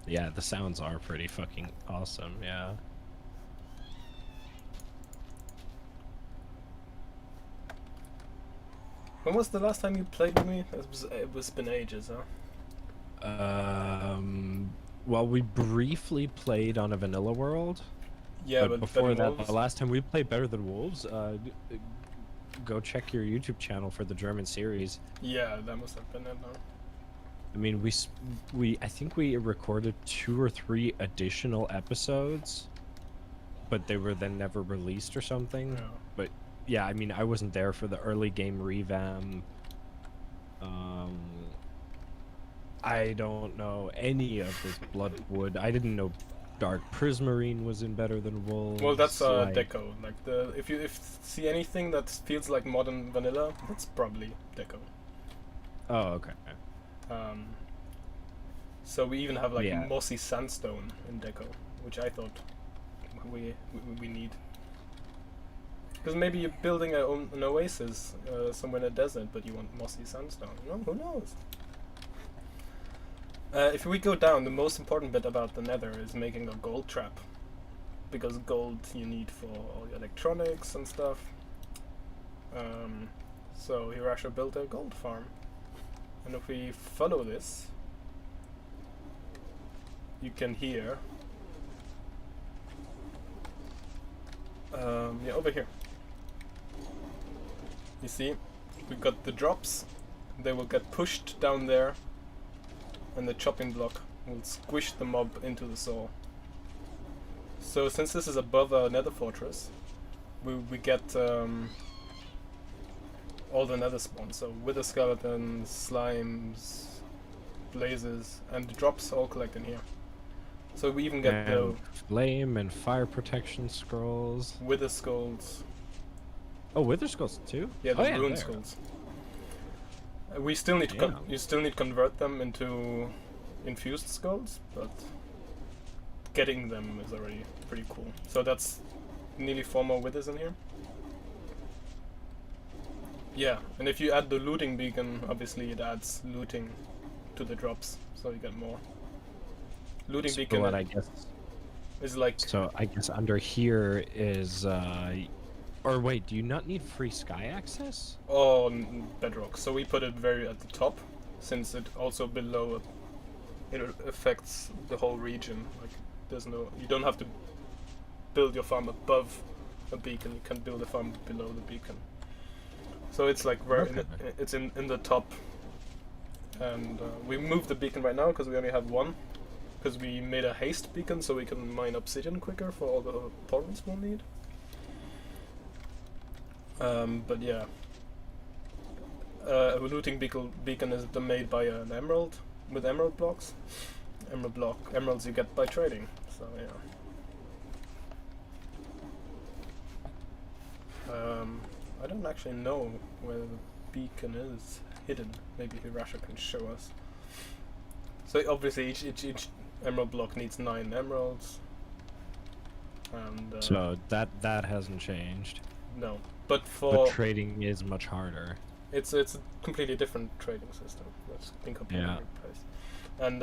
Yeah, the sounds are pretty fucking awesome. Yeah. When was the last time you played with me? It was been ages, huh? Well, we briefly played on a vanilla world. Yeah, but before that, Wolves? the last time we played Better Than Wolves, go check your YouTube channel for the German series. Yeah, that must have been it. No? I mean, I think we recorded 2 or 3 additional episodes, but they were then never released or something. Yeah. But yeah, I mean, I wasn't there for the early game revamp. I don't know any of this Bloodwood. I didn't know Dark Prismarine was in Better Than Wolves. Well, that's deco. Like if you see anything that feels like modern vanilla, that's probably deco. Oh, okay. So we even have like Yeah. mossy sandstone in deco, which I thought we need. Because maybe you're building an oasis somewhere in a desert, but you want mossy sandstone. You know, who knows? If we go down, the most important bit about the Nether is making a gold trap, because gold you need for all your electronics and stuff. So Hirasha built a gold farm, and if we follow this, you can hear. Yeah, over here. You see, we got the drops. They will get pushed down there, and the chopping block will squish the mob into the soul. So since this is above a nether fortress, we get all the nether spawns. So wither skeletons, slimes, blazes, and the drops all collect in here. So we even get the flame and fire protection scrolls. wither skulls. Oh, wither skulls too? Yeah, the oh, rune there. skulls. We still need to you still need to convert them into infused skulls, but getting them is already pretty cool. So that's nearly 4 more withers in here. Yeah, and if you add the looting beacon, obviously it adds looting to the drops, so you get more. Looting So beacon what I guess is like... So I guess under here is or wait, do you not need free sky access? on bedrock, so we put it very at the top, since it also below it affects the whole region. Like there's no, you don't have to build your farm above a beacon, you can build a farm below the beacon. So it's like very it's in the top, and we moved the beacon right now because we only have one, because we made a haste beacon so we can mine obsidian quicker for all the portals we'll need. But yeah, a looting beacon is made by an emerald with emerald blocks. Emeralds you get by trading. So yeah. I don't actually know where the beacon is hidden. Maybe Hirasha can show us. So obviously each emerald block needs 9 emeralds. And so that hasn't changed. no. But for trading is much harder. it's a completely different trading system. That's been completely replaced. And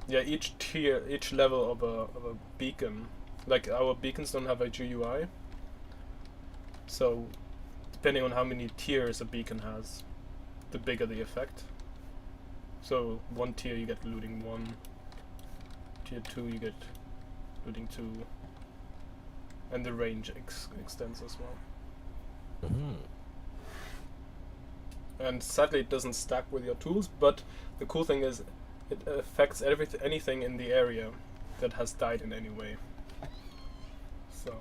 yeah, each level of a beacon, like our beacons don't have a GUI. So depending on how many tiers a beacon has, the bigger the effect. So 1 tier you get looting 1, tier 2 you get looting 2, and the range extends as well. And sadly it doesn't stack with your tools, but the cool thing is it affects anything in the area that has died in any way. So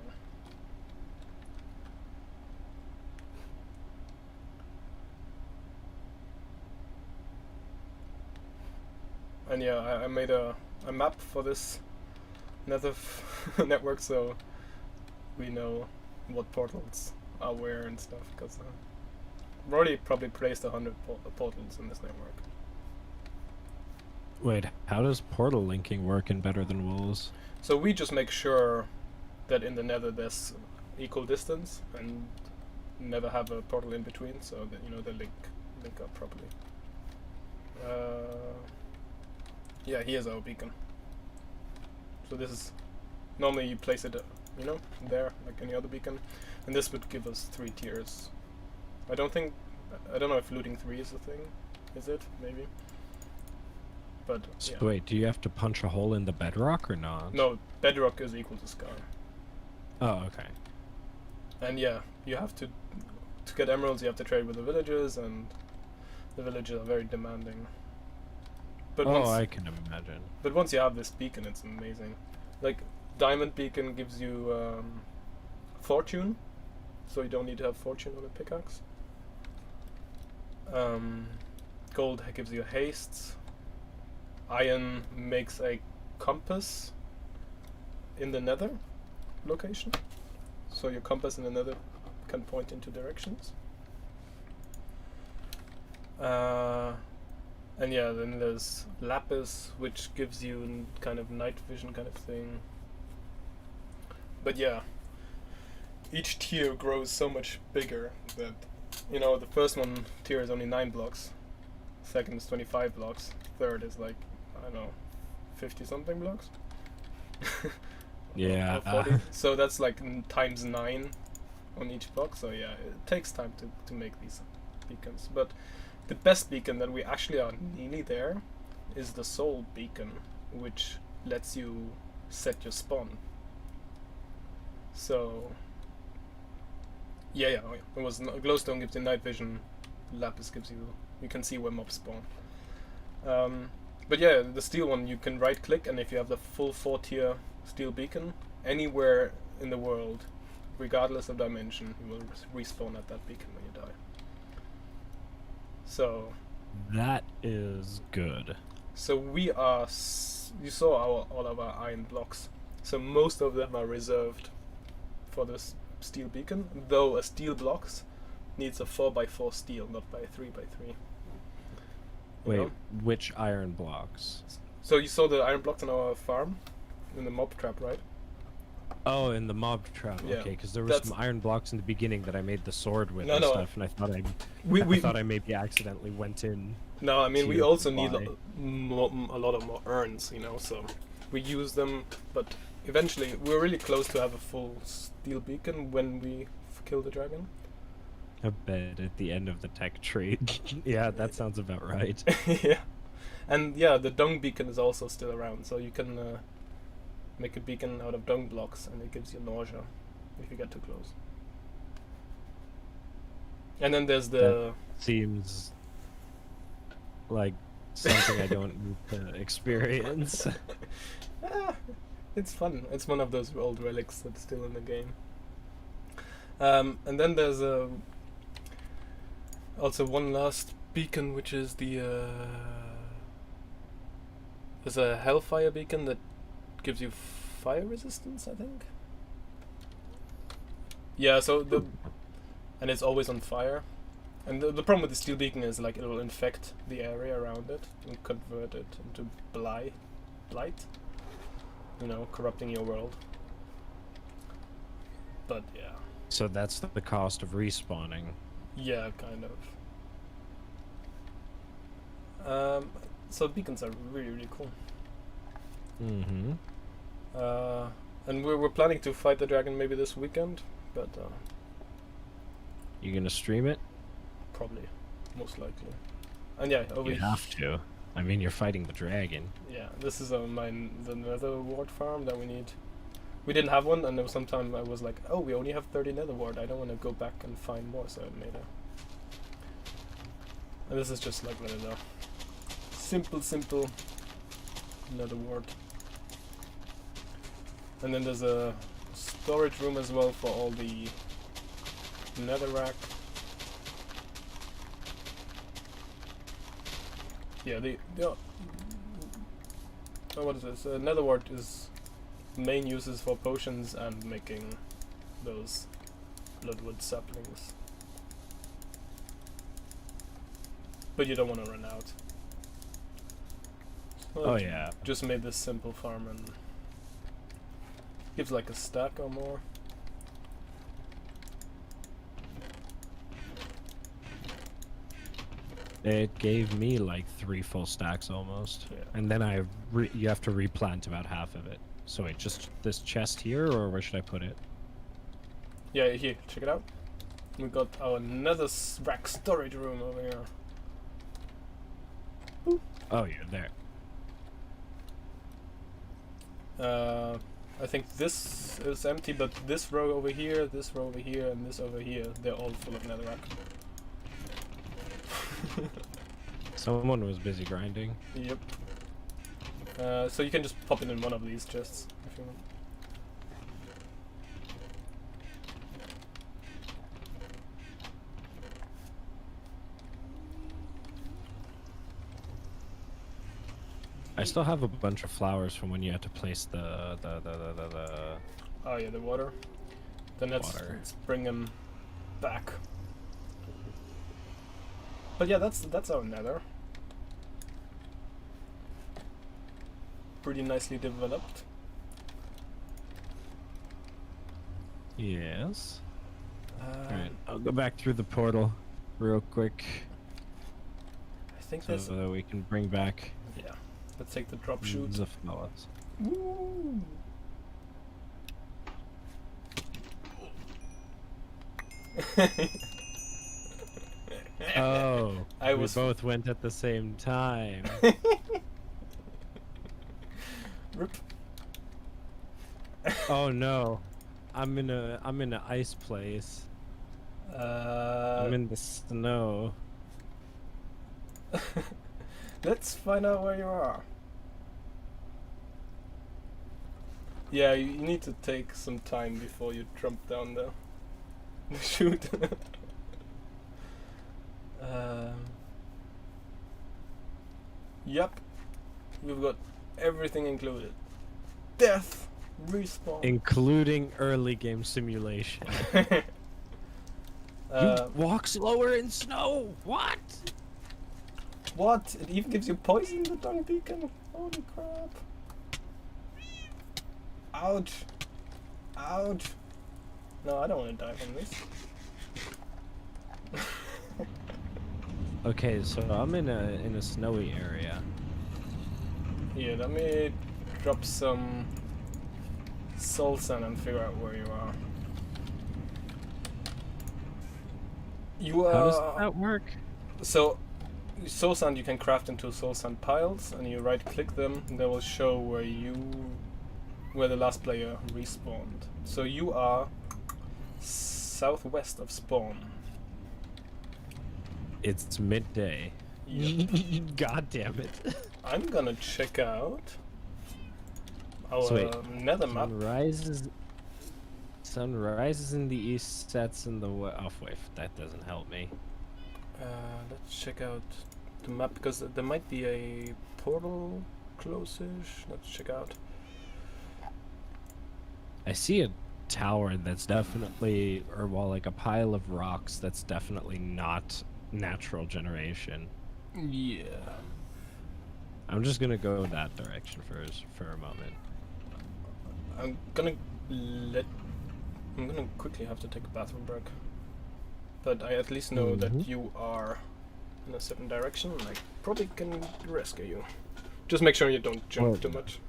And yeah, I made a map for this nether network, so we know what portals are where and stuff, because I've already probably placed 100 portals in this network. Wait, how does portal linking work in Better Than Wolves? So we just make sure that in the nether there's equal distance and never have a portal in between, so that they link up properly. Yeah, here's our beacon. So this is normally you place it there like any other beacon, and this would give us 3 tiers. I don't know if looting 3 is a thing. Is it? Maybe. But So yeah. wait, do you have to punch a hole in the bedrock or not? No, bedrock is equal to sky. Oh, okay. And yeah, you have to get emeralds, you have to trade with the villagers, and the villagers are very demanding. But I can imagine. But once you have this beacon, it's amazing. Like, diamond beacon gives you fortune, so you don't need to have fortune on a pickaxe. Gold gives you hastes. Iron makes a compass in the nether location, so your compass in the nether can point into directions. And yeah, then there's lapis, which gives you kind of night vision kind of thing. But yeah, each tier grows so much bigger that, the first one tier is only 9 blocks, second is 25 blocks, third is like, I don't know, 50 something blocks. Yeah. Or 40. So that's like times 9 on each block. So yeah, it takes time to make these beacons. But the best beacon that we actually are nearly there is the soul beacon, which lets you set your spawn. So yeah, it was glowstone gives you night vision, lapis gives you can see where mobs spawn. But yeah, the steel one, you can right click, and if you have the full 4-tier steel beacon, anywhere in the world, regardless of dimension, you will respawn at that beacon when you die. So that is good. So we are, you saw all of our iron blocks, so most of them are reserved for this steel beacon, though a steel blocks needs a 4x4 steel, not by 3x3. Wait, which iron blocks? So you saw the iron blocks on our farm, in the mob trap, right? Oh, in the mob trap. Yeah, Okay, because there were some iron blocks in the beginning that I made the sword with stuff, and I thought I thought I maybe accidentally went in. No, I mean, we also need buy. a lot of more urns, so we use them, but eventually we're really close to have a full steel beacon when we kill the dragon. I bet at the end of the tech trade. Yeah, that sounds about right. Yeah. And yeah, the dung beacon is also still around, so you can make a beacon out of dung blocks, and it gives you nausea if you get too close. And then there's the... That seems like something I don't need to experience. It's fun. It's one of those old relics that's still in the game. And then there's also one last beacon, which is the there's a hellfire beacon that gives you fire resistance, I think. Yeah, so and it's always on fire. And the problem with the steel beacon is like it'll infect the area around it and convert it into blight, corrupting your world. But yeah. So that's the cost of respawning. Yeah, kind of. So beacons are really, really cool. Mm-hmm. And we're planning to fight the dragon maybe this weekend, but You gonna stream it? probably, most likely. And yeah, You have to. I mean, you're fighting the dragon. Yeah, this is the nether wart farm that we need. We didn't have one, and there was some time I was like, oh, we only have 30 nether wart. I don't want to go back and find more, so I made a. And this is just like nether. Simple nether wart. And then there's a storage room as well for all the netherrack. Yeah, what is this? Nether wart is main uses for potions and making those bloodwood saplings. But you don't want to run out. So Oh yeah. Just made this simple farm and gives like a stack or more. It gave me like 3 full stacks almost. Yeah. And then you have to replant about half of it. So wait, just this chest here, or where should I put it? Yeah, here, check it out. We got our nether rack storage room over here. Boop. Oh, you're there. I think this is empty, but this row over here, and this over here, they're all full of netherrack. Someone was busy grinding. Yep. So you can just pop it in one of these chests if you want. I still have a bunch of flowers from when you had to place the Oh yeah, the water. Then let's bring them back. But yeah, that's our nether. Pretty nicely developed. Yes. Alright, I'll go back through the portal real quick I think so there's. that we can bring back Yeah. Let's take the drop chute. the flowers. Woo! Oh, I we was both went at the same time. Rip. Oh no, I'm in a ice place. I'm in the snow. Let's find out where you are. Yeah, you need to take some time before you jump down the chute. Yep, we've got everything included. Death, respawn. Including early game simulation. You walk slower in snow. What? What? It even gives you poison, the dung beacon? Holy crap. Ouch. Ouch. No, I don't want to die from this. Okay, so I'm in a snowy area. Here, let me drop some soul sand and figure out where you are. You are. How does that work? So, soul sand you can craft into soul sand piles, and you right click them, and they will show where the last player respawned. So you are southwest of spawn. It's midday. Yep. God damn it. I'm gonna check out our So wait, nether map. Sun rises in the east, sets in the west. Oh wait, that doesn't help me. Let's check out the map because there might be a portal close-ish. Let's check out. I see a tower that's definitely, or well, like a pile of rocks that's definitely not natural generation. Yeah. I'm just gonna go that direction for a moment. I'm gonna quickly have to take a bathroom break. But I at least know that you are in a certain direction, and I probably can rescue you. Just make sure you don't jump too much.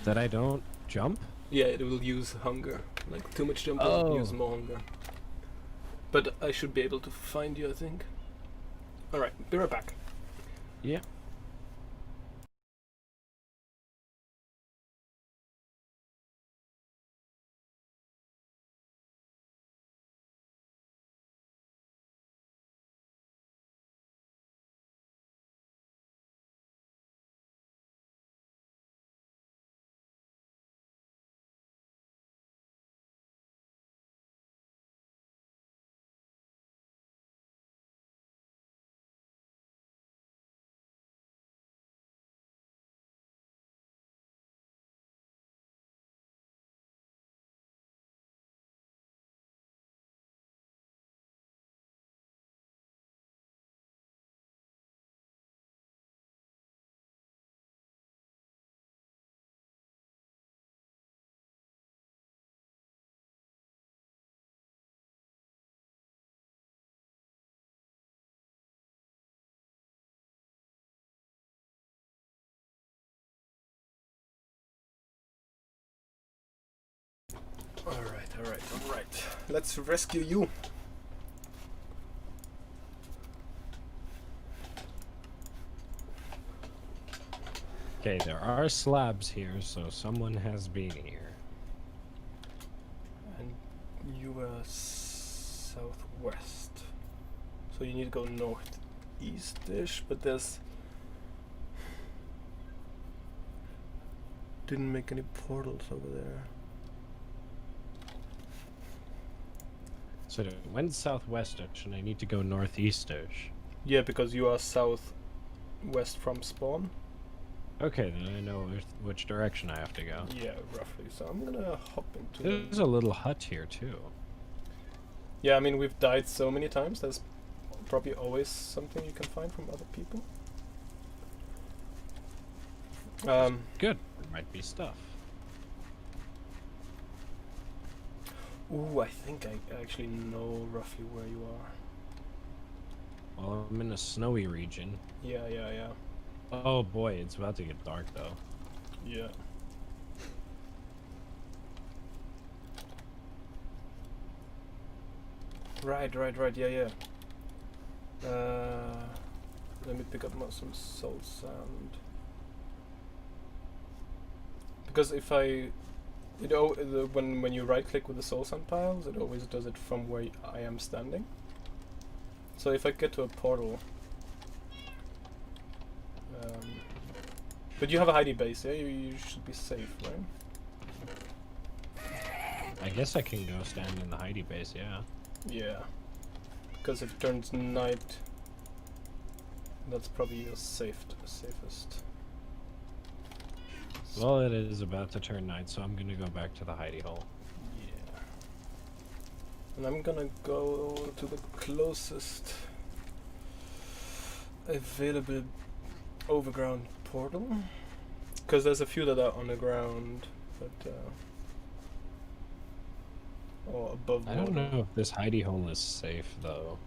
That I don't jump? Yeah, it will use hunger. Like, too much jumping will use more hunger. But I should be able to find you, I think. Alright, be right back. Yeah. Alright. Let's rescue you. Okay, there are slabs here, so someone has been here. And you are southwest. So you need to go northeast-ish, but there's... Didn't make any portals over there. So it went southwestish, and I need to go northeastish. Yeah, because you are southwest from spawn. Okay, then I know which direction I have to go. Yeah, roughly. So I'm gonna hop into There's a little hut here, too. Yeah, I mean, we've died so many times, there's probably always something you can find from other people. Good. There might be stuff. Ooh, I think I actually know roughly where you are. Well, I'm in a snowy region. Yeah. Oh boy, it's about to get dark, though. Yeah. Right, yeah. Let me pick up some soul sand. Because if when you right click with the soul sand piles, it always does it from where I am standing. So if I get to a portal, but you have a hidey base, yeah? You should be safe, right? I guess I can go stand in the hidey base, yeah. Yeah. Because if it turns night, that's probably your safest. Well, it is about to turn night, so I'm gonna go back to the hidey hole. Yeah. And I'm gonna go to the closest available overground portal. Because there's a few that are underground, but or above I don't water. know if this hidey hole is safe, though.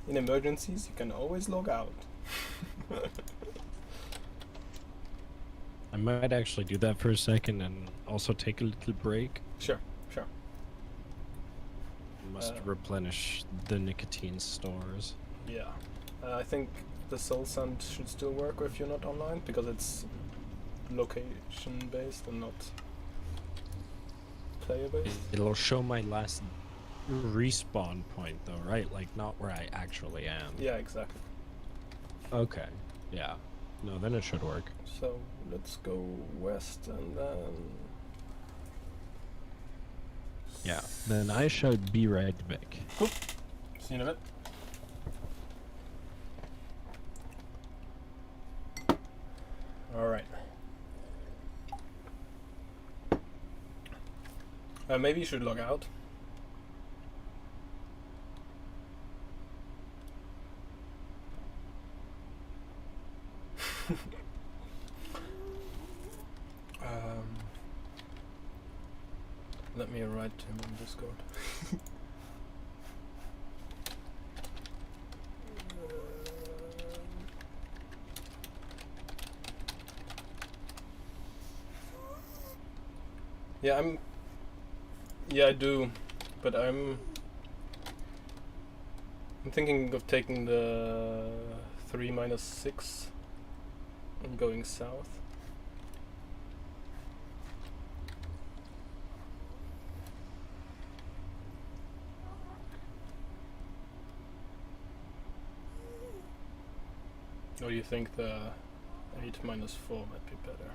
In emergencies, you can always log out. I might actually do that for a second and also take a little break. Sure. Must replenish the nicotine stores. Yeah. I think the soul sand should still work if you're not online, because it's location based and not player based. It'll show my last respawn point, though, right? Like, not where I actually am. Yeah, exactly. Okay. Yeah. No, then it should work. So let's go west and then... Yeah. Then I should be right back. Cool. See you in a bit. Alright. Maybe you should log out. Let me write to him on Discord. Yeah, I do, but I'm thinking of taking the 3-6 and going south. Or do you think the 8-4 might be better?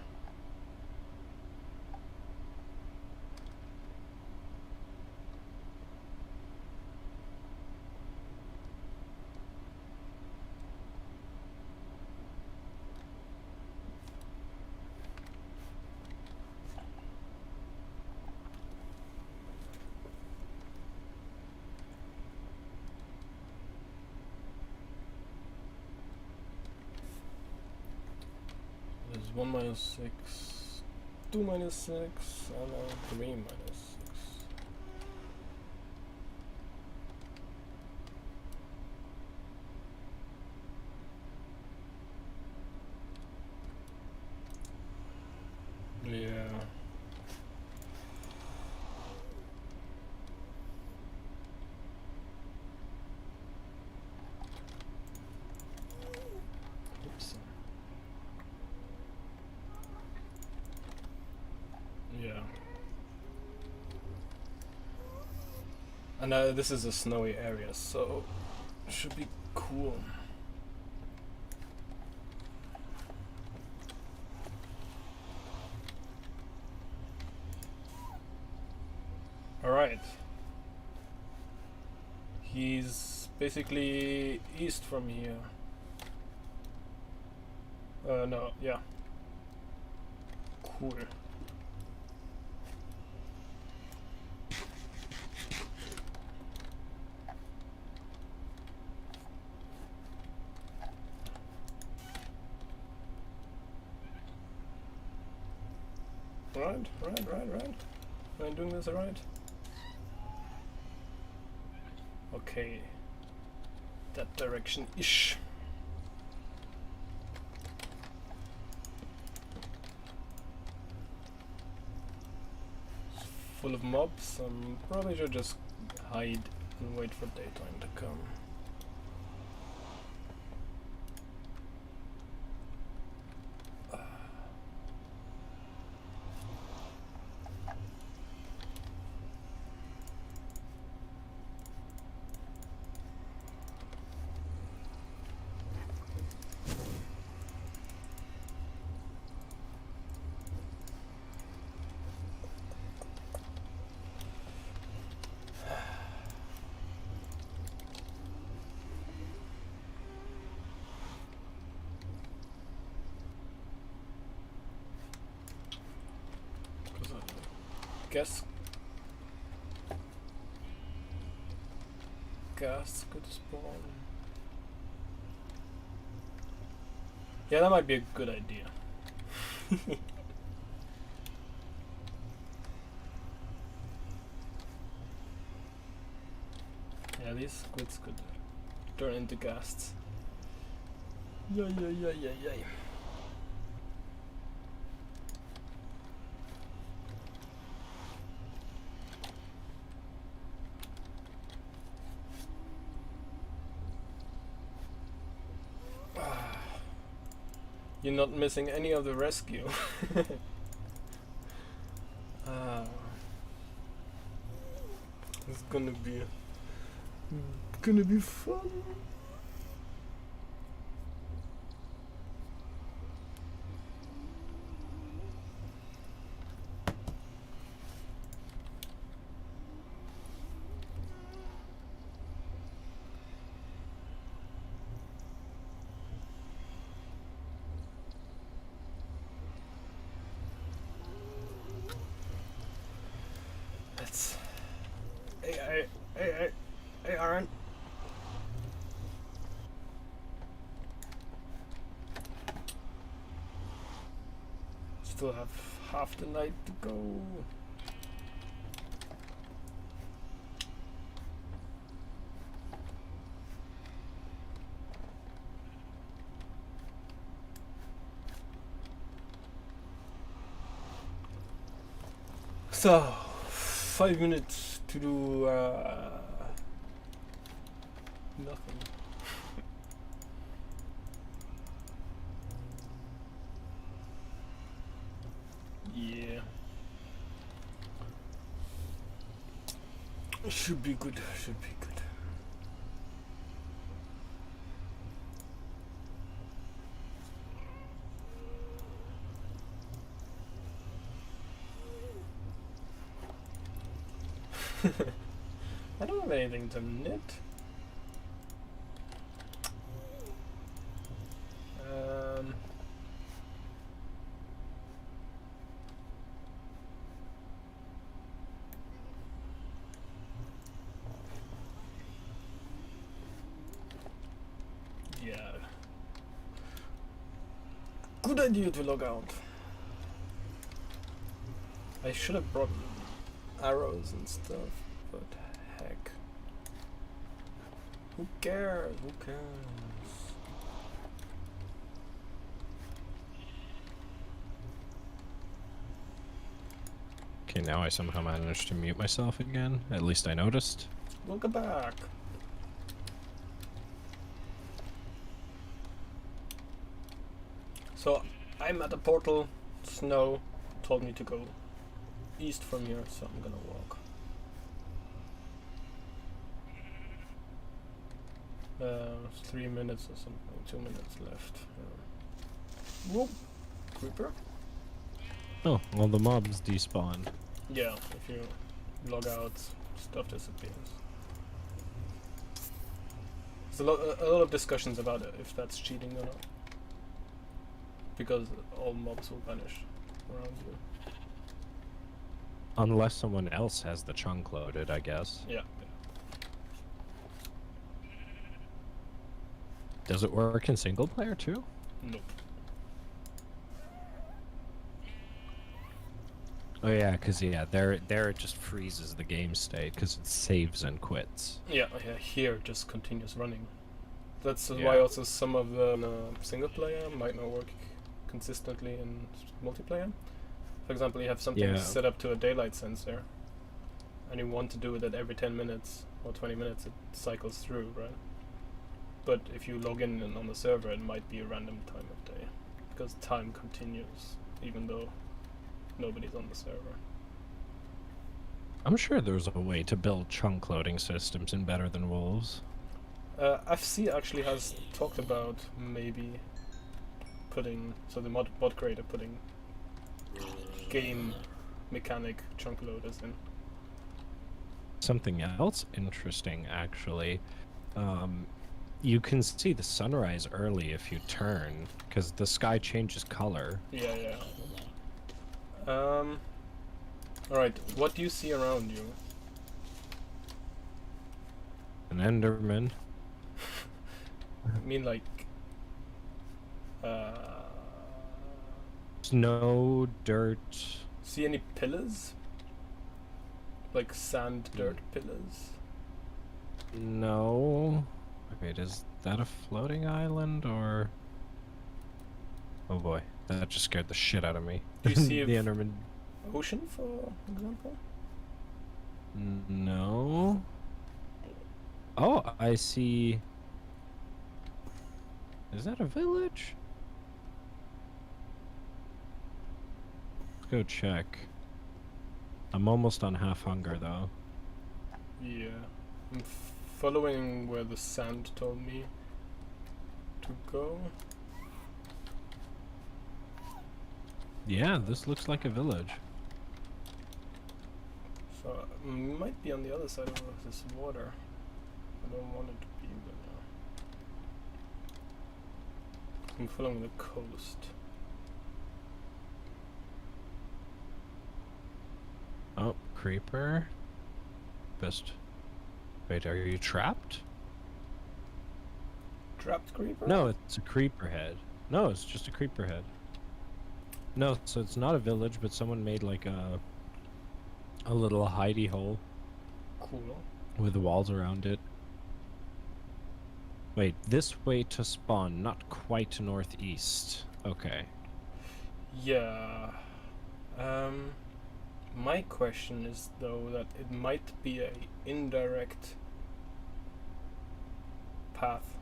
There's 1-6, 2-6, and 3-6. And this is a snowy area, so should be cool. Alright. He's basically east from here. No, yeah. Cool. Right. Am I doing this right? Okay. That direction-ish. It's full of mobs. Probably should just hide and wait for daytime to come. Guess gas could spawn. Yeah, that might be a good idea. Yeah, these squids could turn into ghasts. Yeah. You're not missing any of the rescue. It's gonna be fun. Let's. Hey, Aaron. Still have half the night to go. So, 5 minutes to do nothing. Yeah. Should be good. I don't have anything to knit. Yeah. Good idea to log out. I should have brought arrows and stuff, but heck. Who cares? Okay, now I somehow managed to mute myself again. At least I noticed. Welcome back. So, I'm at a portal. Snow told me to go east from here, so I'm gonna walk. 3 minutes or something. 2 minutes left. Whoop! Creeper? Oh, all the mobs despawned. Yeah, if you log out, stuff disappears. There's a lot of discussions about it, if that's cheating or not. Because all mobs will vanish around you. Unless someone else has the chunk loaded, I guess. Yeah. Does it work in single player too? Nope. Oh yeah, because there it just freezes the game state because it saves and quits. Yeah, here it just continues running. That's Yeah. why also some of the single player might not work consistently in multiplayer. For example, you have something Yeah. set up to a daylight sensor, and you want to do it at every 10 minutes or 20 minutes, it cycles through, right? But if you log in on the server, it might be a random time of day, because time continues, even though nobody's on the server. I'm sure there's a way to build chunk loading systems in Better Than Wolves. FC actually has talked about maybe putting, so the mod creator putting game mechanic chunk loaders in. Something else interesting, actually. You can see the sunrise early if you turn, because the sky changes color. Yeah. Alright, what do you see around you? An Enderman. I mean, like, Snow, dirt. see any pillars? Like sand, dirt pillars? No. Wait, is that a floating island or? Oh boy, that just scared the shit out of me. Do you see the a Enderman? ocean, for example? No. Oh, I see. Is that a village? Let's go check. I'm almost on half hunger though. Yeah. I'm following where the sand told me to go. Yeah, this looks like a village. So might be on the other side of this water. I don't want it to be, but I'm following the coast. Oh, creeper. Best. Wait, are you trapped? Trapped creeper? No, it's a creeper head. No, it's just a creeper head. No, so it's not a village, but someone made like a little hidey hole Cool. with walls around it. Wait, this way to spawn, not quite northeast. Okay. Yeah. My question is though that it might be a indirect path.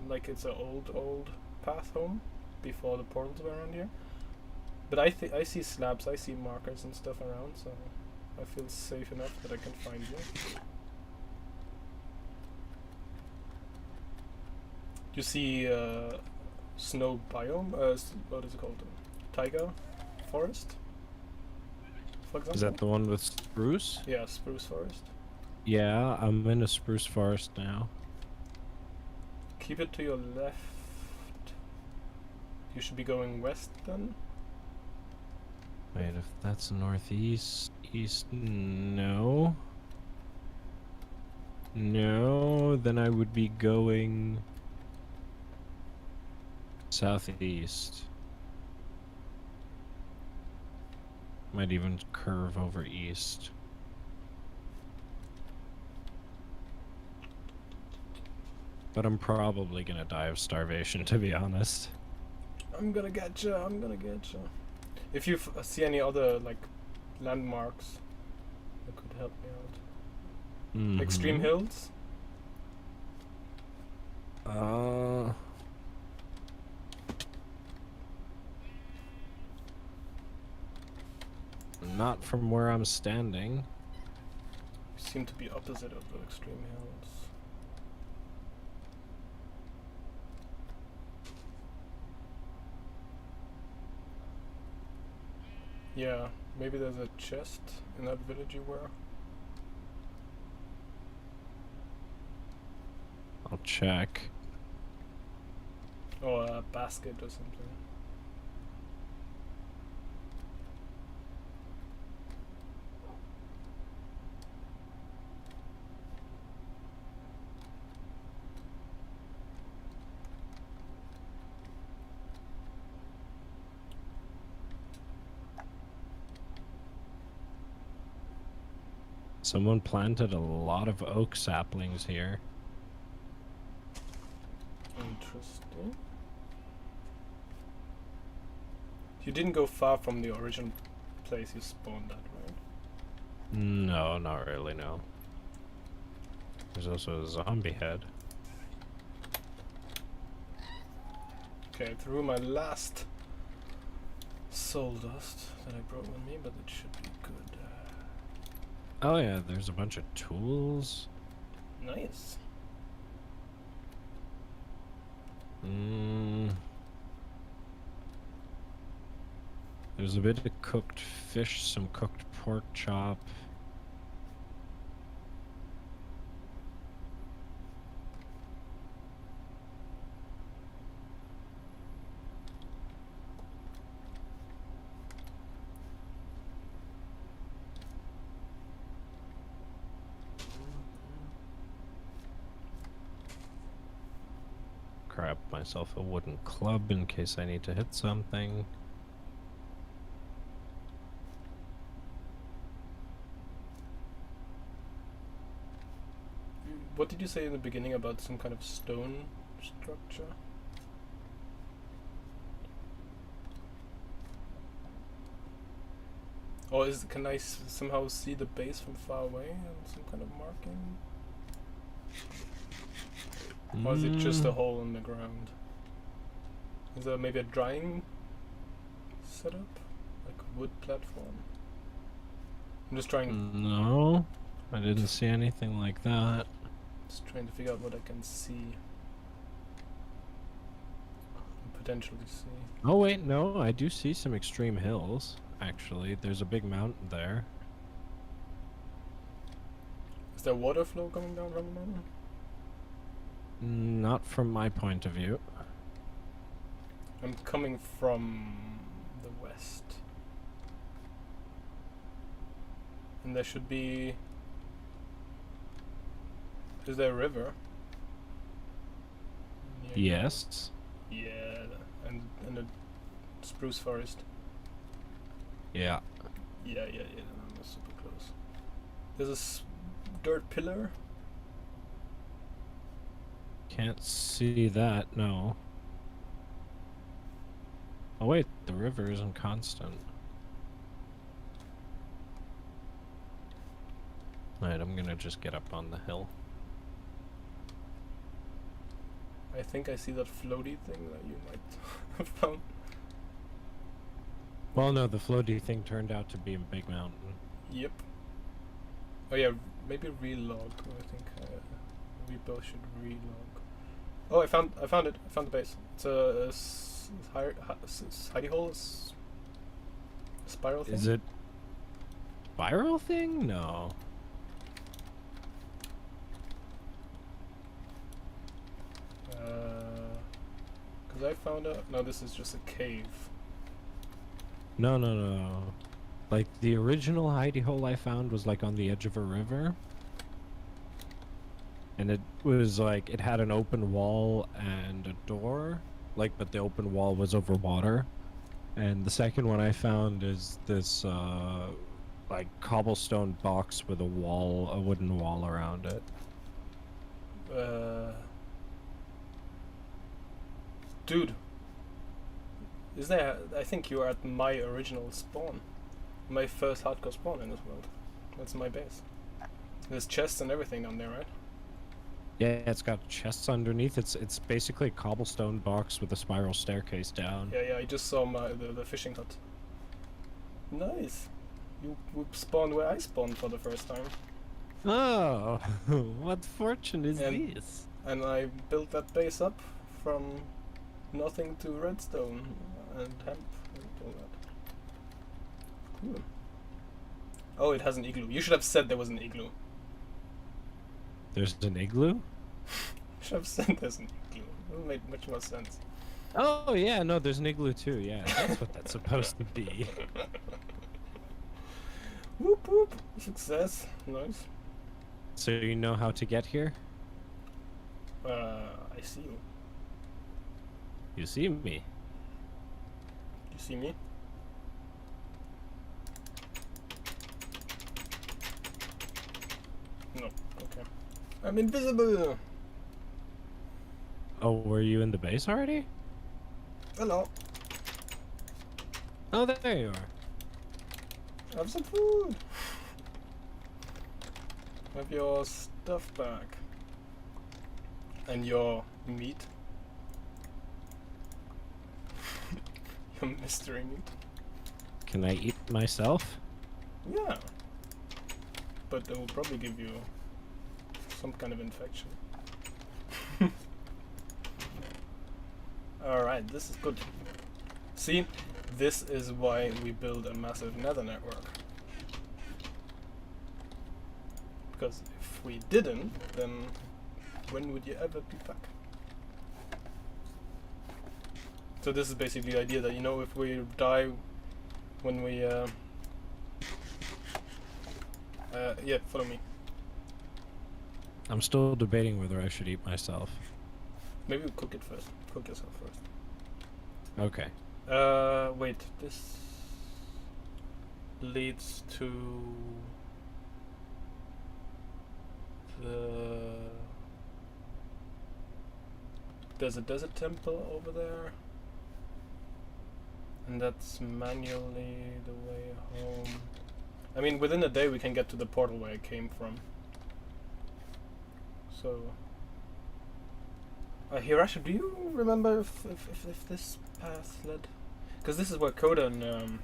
Like it's an old path home before the portals were around here. But I see slabs, I see markers and stuff around, so I feel safe enough that I can find you. You see snow biome, what is it called? Taiga forest, for example? Is that the one with spruce? Yeah, spruce forest. Yeah, I'm in a spruce forest now. Keep it to your left. You should be going west then. Wait, if that's northeast, east, no. No, then I would be going southeast. Might even curve over east. But I'm probably gonna die of starvation, to be honest. I'm gonna get you. I'm gonna get you. If you see any other like landmarks that could help me out. Extreme hills. Not from where I'm standing. Seem to be opposite of the extreme hills. Yeah, maybe there's a chest in that village you were. I'll check. Or a basket or something. Someone planted a lot of oak saplings here. Interesting. You didn't go far from the original place you spawned at, right? No, not really, no. There's also a zombie head. Okay, I threw my last soul dust that I brought with me, but it should be good. Oh yeah, there's a bunch of tools. Nice. There's a bit of cooked fish, some cooked pork chop. Grab myself a wooden club in case I need to hit something. What did you say in the beginning about some kind of stone structure? Or can I somehow see the base from far away and some kind of marking? Or is it just a hole in the ground? Is there maybe a drying setup? Like a wood platform? I'm just trying... No, I didn't see anything like that. Just trying to figure out what I can see. Potentially see. Oh wait, no, I do see some extreme hills, actually. There's a big mountain there. Is there water flow coming down from the mountain? Not from my point of view. I'm coming from the west. And there should be... Is there a river? Yes. Yeah, and a spruce forest. Yeah. Yeah, I'm super close. There's a dirt pillar. Can't see that, no. Oh wait, the river isn't constant. Alright, I'm gonna just get up on the hill. I think I see that floaty thing that you might have found. Well, no, the floaty thing turned out to be a big mountain. Yep. Oh yeah, maybe relog. I think we both should relog. Oh, I found it. I found the base. It's a hidey hole. Spiral thing. Is it spiral thing? No. Because I found out. No, this is just a cave. No. Like, the original hidey hole I found was, like, on the edge of a river. And it was, like, it had an open wall and a door. Like, but the open wall was over water. And the second one I found is this, like, cobblestone box with a wooden wall around it. Dude. Is there... I think you are at my original spawn. My first hardcore spawn in this world. That's my base. There's chests and everything down there, right? Yeah, it's got chests underneath. It's basically a cobblestone box with a spiral staircase down. Yeah, I just saw the fishing hut. Nice. You spawned where I spawned for the first time. Oh, what fortune is this? And I built that base up from nothing to redstone and hemp and all that. Hmm. Oh, it has an igloo. You should have said there was an igloo. There's an igloo? You should have said there's an igloo. It would make much more sense. Oh, yeah, no, there's an igloo too. Yeah, that's what that's supposed to be. Whoop whoop. Success. Nice. So you know how to get here? I see you. You see me. You see me? No. Okay. I'm invisible. Oh, were you in the base already? Hello. Oh, there you are. Have some food. Have your stuff back. And your meat. Your mystery meat. Can I eat myself? Yeah. But it will probably give you some kind of infection. Alright, this is good. See, this is why we build a massive nether network. Because if we didn't, then when would you ever be back? So this is basically the idea that, you know, if we die when we yeah, follow me. I'm still debating whether I should eat myself. Maybe we cook it first. Cook yourself first. Okay. Wait, this leads to there's a desert temple over there, and that's manually the way home. I mean, within a day we can get to the portal where I came from. So Hirasha, do you remember if this path led? Because this is where Koda and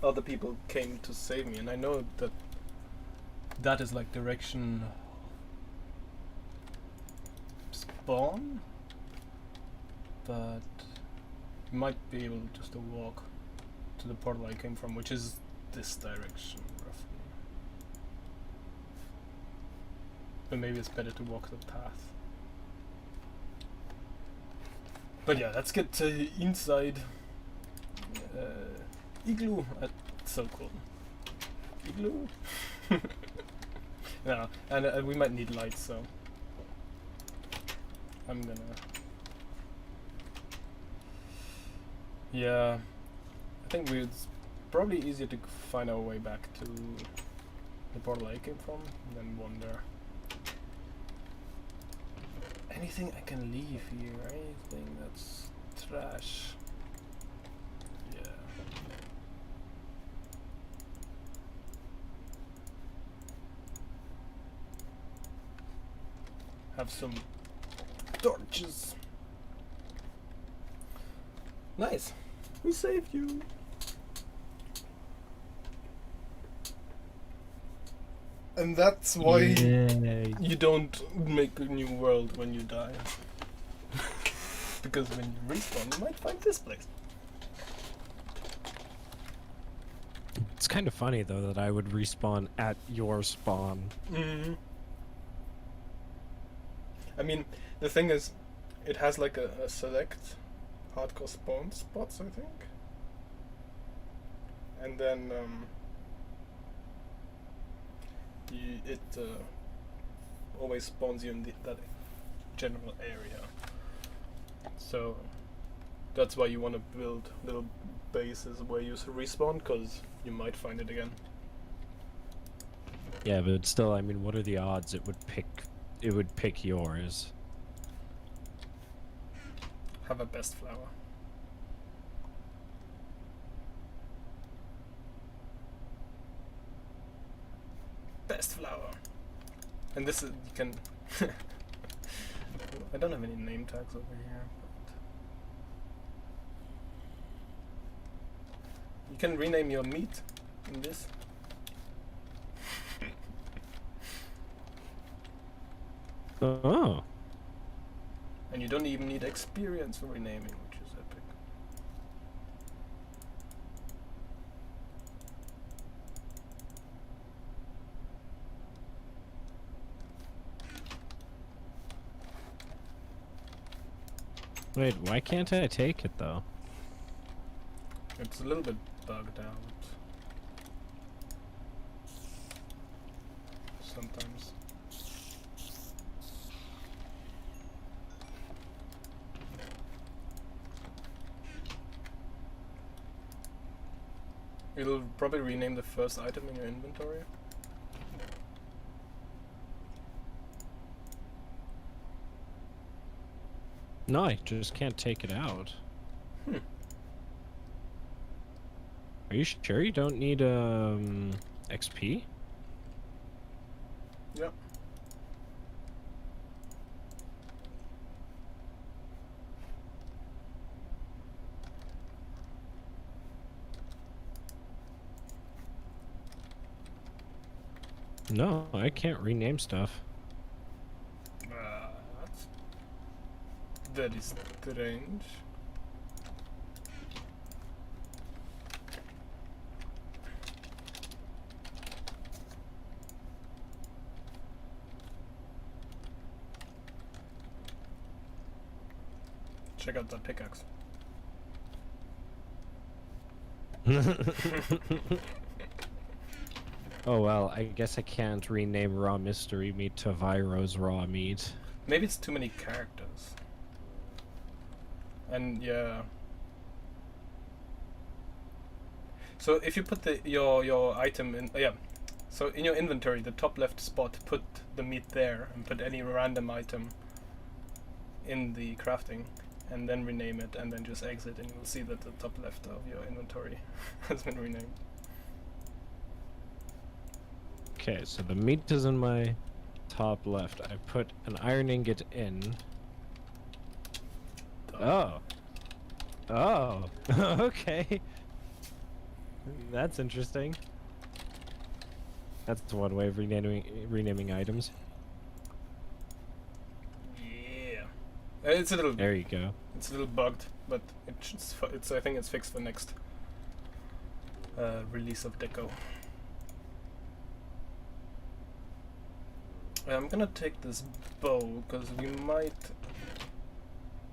other people came to save me, and I know that that is like direction spawn, but you might be able just to walk to the portal I came from, which is this direction roughly. But maybe it's better to walk the path. But yeah, let's get inside. Igloo. So cool. Igloo. Yeah, and we might need lights, so I'm gonna. Yeah, I think it's probably easier to find our way back to the portal I came from than wander. Anything I can leave here? Anything that's trash? Yeah. Have some torches. Nice. We saved you. And that's why you don't make a new world when you die. Because when you respawn, you might find this place. It's kind of funny though that I would respawn at your spawn. Mm-hmm. I mean, the thing is, it has like a select hardcore spawn spots, I think. And then it always spawns you in that general area. So that's why you want to build little bases where you respawn, because you might find it again. Yeah, but still, I mean, what are the odds it would pick yours? Have a best flower. Best flower. And this is, you can I don't have any name tags over here, but you can rename your meat in this. Oh. And you don't even need experience for renaming, which is epic. Wait, why can't I take it though? It's a little bit bugged out. Sometimes. It'll probably rename the first item in your inventory. No, I just can't take it out. Hmm. Are you sure you don't need XP? Yep. No, I can't rename stuff. That's very strange. Check out that pickaxe. Oh well, I guess I can't rename raw mystery meat to Viro's raw meat. Maybe it's too many characters. And yeah. So if you put your item in so in your inventory, the top left spot, put the meat there and put any random item in the crafting and then rename it and then just exit and you'll see that the top left of your inventory has been renamed. Okay, so the meat is in my top left. I put an iron ingot in. Oh. Oh. Okay. That's interesting. That's one way of renaming items. Yeah. It's a little There you go. It's a little bugged, but it's I think it's fixed for next release of Deco. I'm gonna take this bow because we might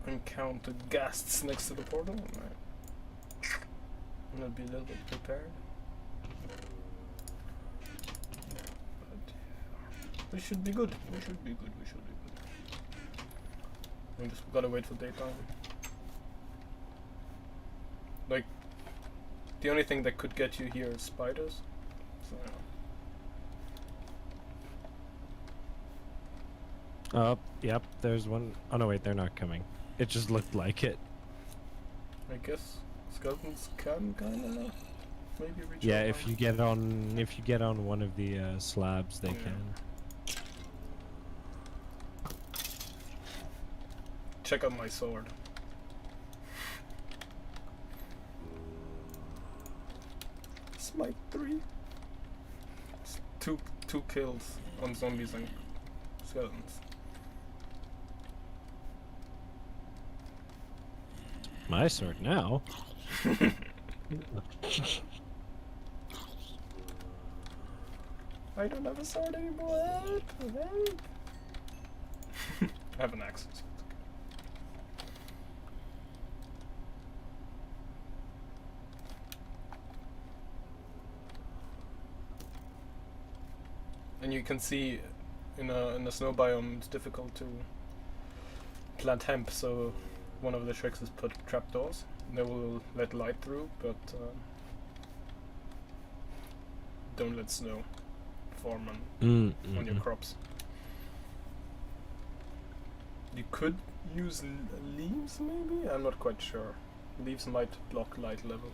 encounter ghasts next to the portal. I'm gonna be a little bit prepared. But we should be good. We should be good. We should be good. We just gotta wait for daytime. Like, the only thing that could get you here is spiders. So, Yep, there's one. Oh no, wait, they're not coming. It just looked like it. I guess skeletons can kinda maybe reach. Yeah, over. if you get on one of the slabs, they Yeah. can. Check out my sword. Smite 3. It's two kills on zombies and skeletons. My sword now. I don't have a sword anymore. Help. I have an axe. So it's okay. And you can see in a snow biome it's difficult to plant hemp, so one of the tricks is put trapdoors. They will let light through, but don't let snow form on your crops. You could use leaves, maybe? I'm not quite sure. Leaves might block light levels.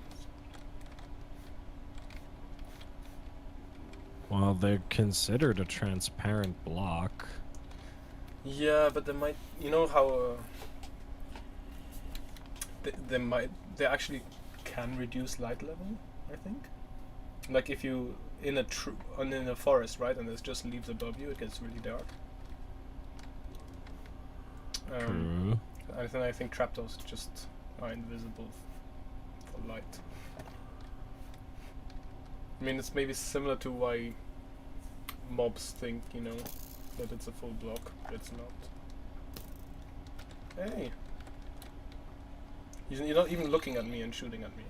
Well, they're considered a transparent block. Yeah, but they might. You know how they actually can reduce light level. I think. Like if you in a forest, right, and there's just leaves above you, it gets really dark. True. I think trapdoors just are invisible for light. I mean, it's maybe similar to why mobs think, you know, that it's a full block, but it's not. Hey! You're not even looking at me and shooting at me.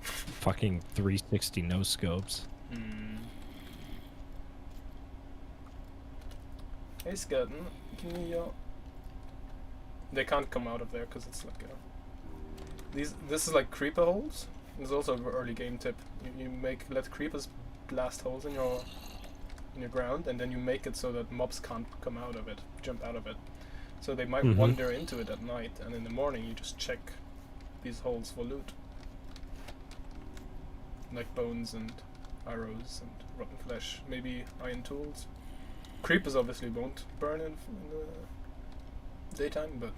Fucking 360 no scopes. Hmm. Hey, skeleton, give me your... They can't come out of there because it's like a... This is like creeper holes. There's also an early game tip. You let creepers blast holes in your ground, and then you make it so that mobs can't come out of it, jump out of it. So they might wander into it at night, and in the morning you just check these holes for loot. Like bones and arrows and rotten flesh, maybe iron tools. Creepers obviously won't burn in the daytime, but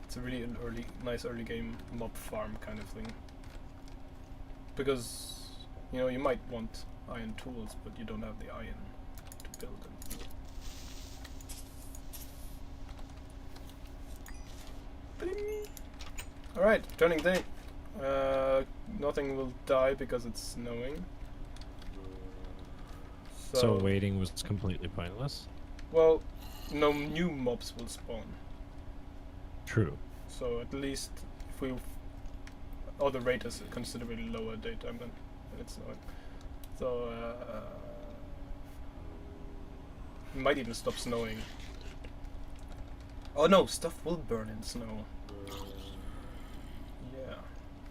it's a really nice early game mob farm kind of thing. Because, you know, you might want iron tools, but you don't have the iron to build them. Alright, turning day. Nothing will die because it's snowing. So waiting was completely pointless. Well, no new mobs will spawn. True. So at least if we... Oh, the rate is considerably lower daytime than it's snowing. So, it might even stop snowing. Oh no, stuff will burn in snow. Yeah,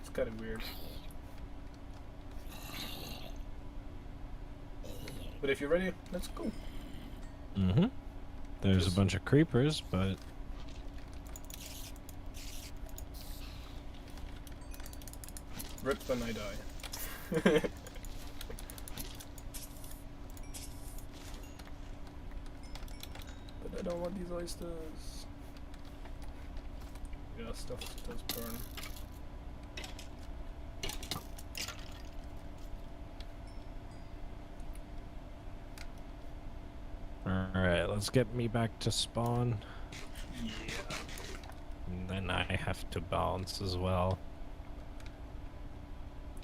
it's kind of weird. But if you're ready, let's go. Mm-hmm. There's a bunch of creepers, but... Rip when I die. But I don't want these oysters. Yeah, stuff does burn. Alright, let's get me back to spawn. Yeah. And then I have to bounce as well.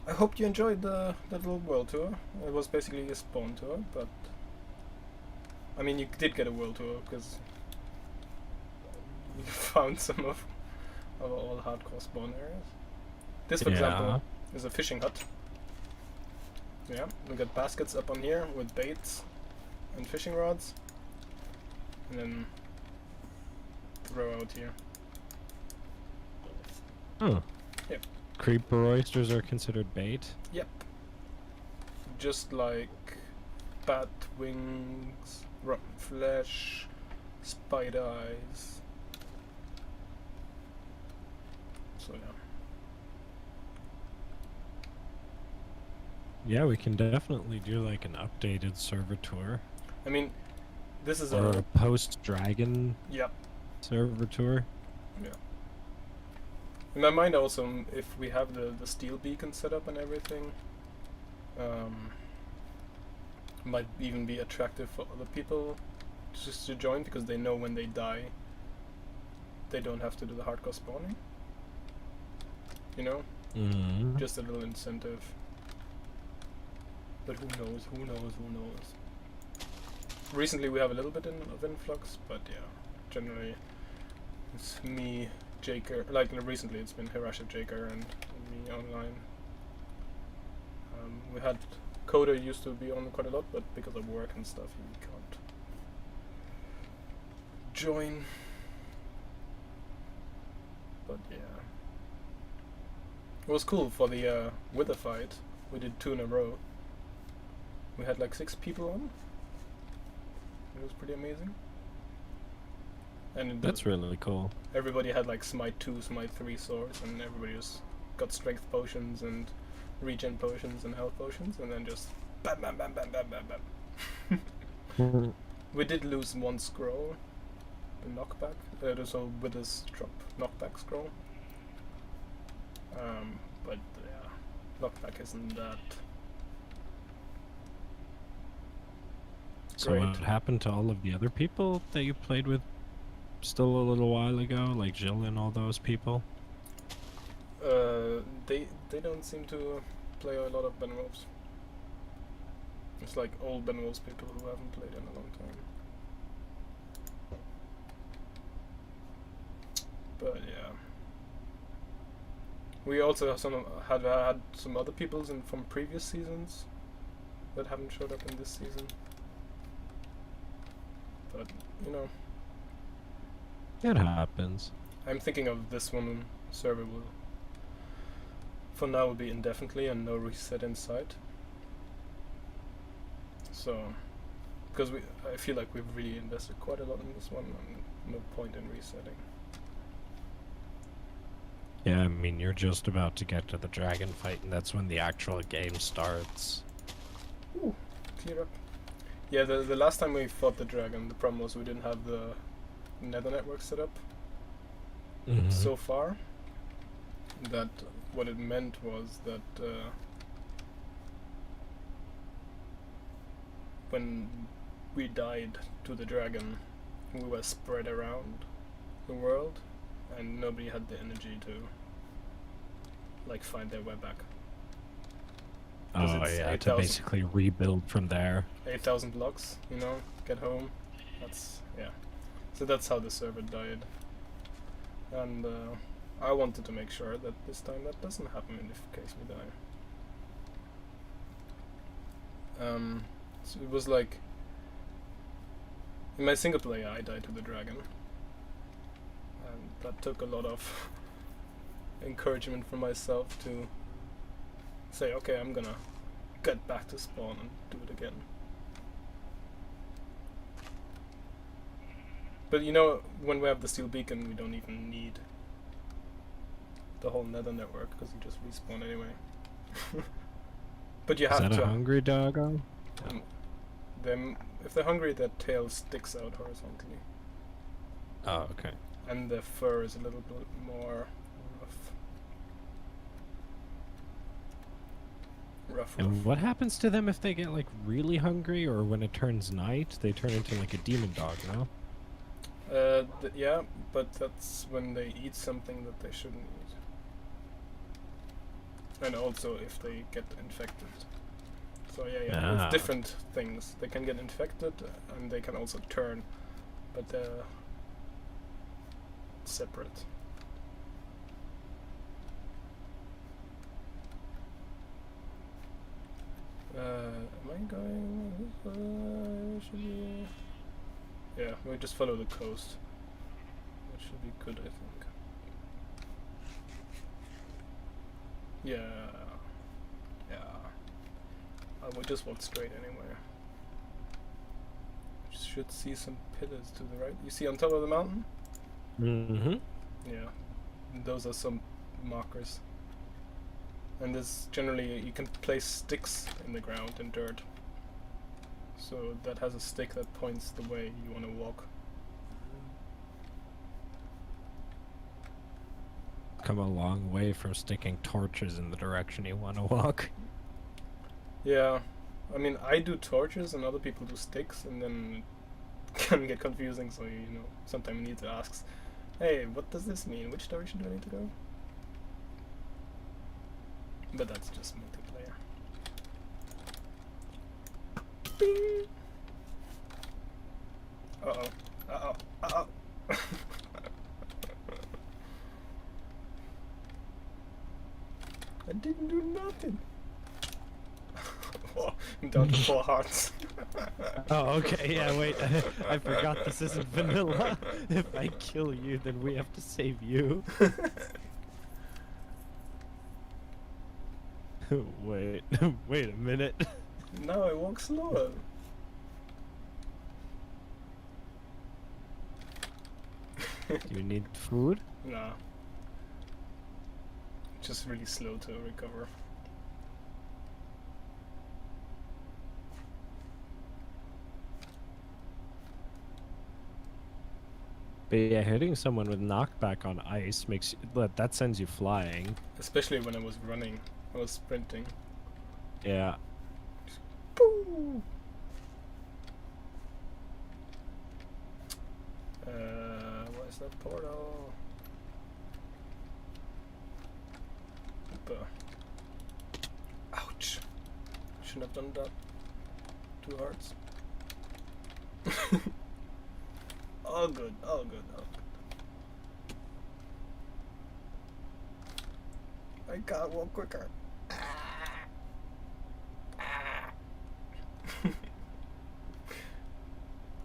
I hope you enjoyed that little world tour. It was basically a spawn tour, but... I mean, you did get a world tour, because... you found some of all hardcore spawn areas. This, for example, is a fishing hut. Yeah, we got baskets up on here with baits and fishing rods. And then... throw out here. Oh. Yep. Creeper oysters are considered bait? Yep. Just like bat wings, rotten flesh, spider eyes. So yeah. Yeah, we can definitely do like an updated server tour. I mean, this is Or a... a post-dragon Yep. server tour. Yeah. In my mind also, if we have the steel beacon set up and everything, might even be attractive for other people just to join, because they know when they die, they don't have to do the hardcore spawning. You know? Mm-hmm. Just a little incentive. But who knows, who knows, who knows. Recently we have a little bit of influx, but yeah, generally it's me, Jaker, like recently it's been Hirasha, Jaker and me online. We had Coda used to be on quite a lot, but because of work and stuff he can't join. But yeah. It was cool for the Wither fight. We did 2 in a row. We had like 6 people on. It was pretty amazing. And That's really cool. everybody had like Smite 2, Smite 3 swords, and everybody just got strength potions and regen potions and health potions, and then just bam bam bam bam bam bam bam. We did lose 1 scroll, the knockback. There's a Wither's drop knockback scroll. But yeah, knockback isn't that So great. what happened to all of the other people that you played with still a little while ago, like Jill and all those people? They don't seem to play a lot of Benwolves. It's like old Benwolves people who haven't played in a long time. But yeah. We also have had some other peoples from previous seasons that haven't showed up in this season. But, you know. It happens. I'm thinking of this one server will, for now, will be indefinitely and no reset in sight. So, because I feel like we've really invested quite a lot in this one, and no point in resetting. Yeah, I mean, you're just about to get to the dragon fight, and that's when the actual game starts. Ooh, clear up. Yeah, the last time we fought the dragon, the problem was we didn't have the nether network set up so far. That what it meant was that when we died to the dragon, we were spread around the world, and nobody had the energy to like find their way back. Oh yeah, to basically rebuild from there. 8,000 blocks, you know, get home. That's, yeah. So that's how the server died. And I wanted to make sure that this time that doesn't happen in the case we die. So it was like, in my single player I died to the dragon. And that took a lot of encouragement from myself to say, okay, I'm gonna get back to spawn and do it again. But you know, when we have the steel beacon, we don't even need the whole nether network, because you just respawn anyway. But you have to. Is that a hungry doggo? If they're hungry, their tail sticks out horizontally. Oh, okay. And the fur is a little bit more rough. And what happens to them if they get like really hungry, or when it turns night, they turn into like a demon dog, no? Yeah, but that's when they eat something that they shouldn't eat. And also if they get infected. So yeah, it's different things. They can get infected and they can also turn, but they're separate. Am I going? Should be. Yeah, we just follow the coast. That should be good, I think. Yeah. I would just walk straight anywhere. Should see some pillars to the right. You see on top of the mountain? Mm-hmm. Yeah. Those are some markers. And this generally, you can place sticks in the ground and dirt. So that has a stick that points the way you want to walk. Come a long way from sticking torches in the direction you want to walk. Yeah, I mean, I do torches and other people do sticks, and then it can get confusing, so you know, sometimes you need to ask, hey, what does this mean? Which direction do I need to go? But that's just multiplayer. Bing! Uh-oh. Uh-oh. Uh-oh. I didn't do nothing. Oh, I'm down to 4 hearts. Oh, okay, yeah, wait. I forgot this isn't vanilla. If I kill you, then we have to save you. Wait a minute. Now I walk slower. Do you need food? Nah. Just really slow to recover. But yeah, hitting someone with knockback on ice makes that sends you flying. Especially when I was running. I was sprinting. Yeah. Boo! Where's that portal? Ouch! Shouldn't have done that. 2 hearts. All good, all good, all good. I gotta walk quicker.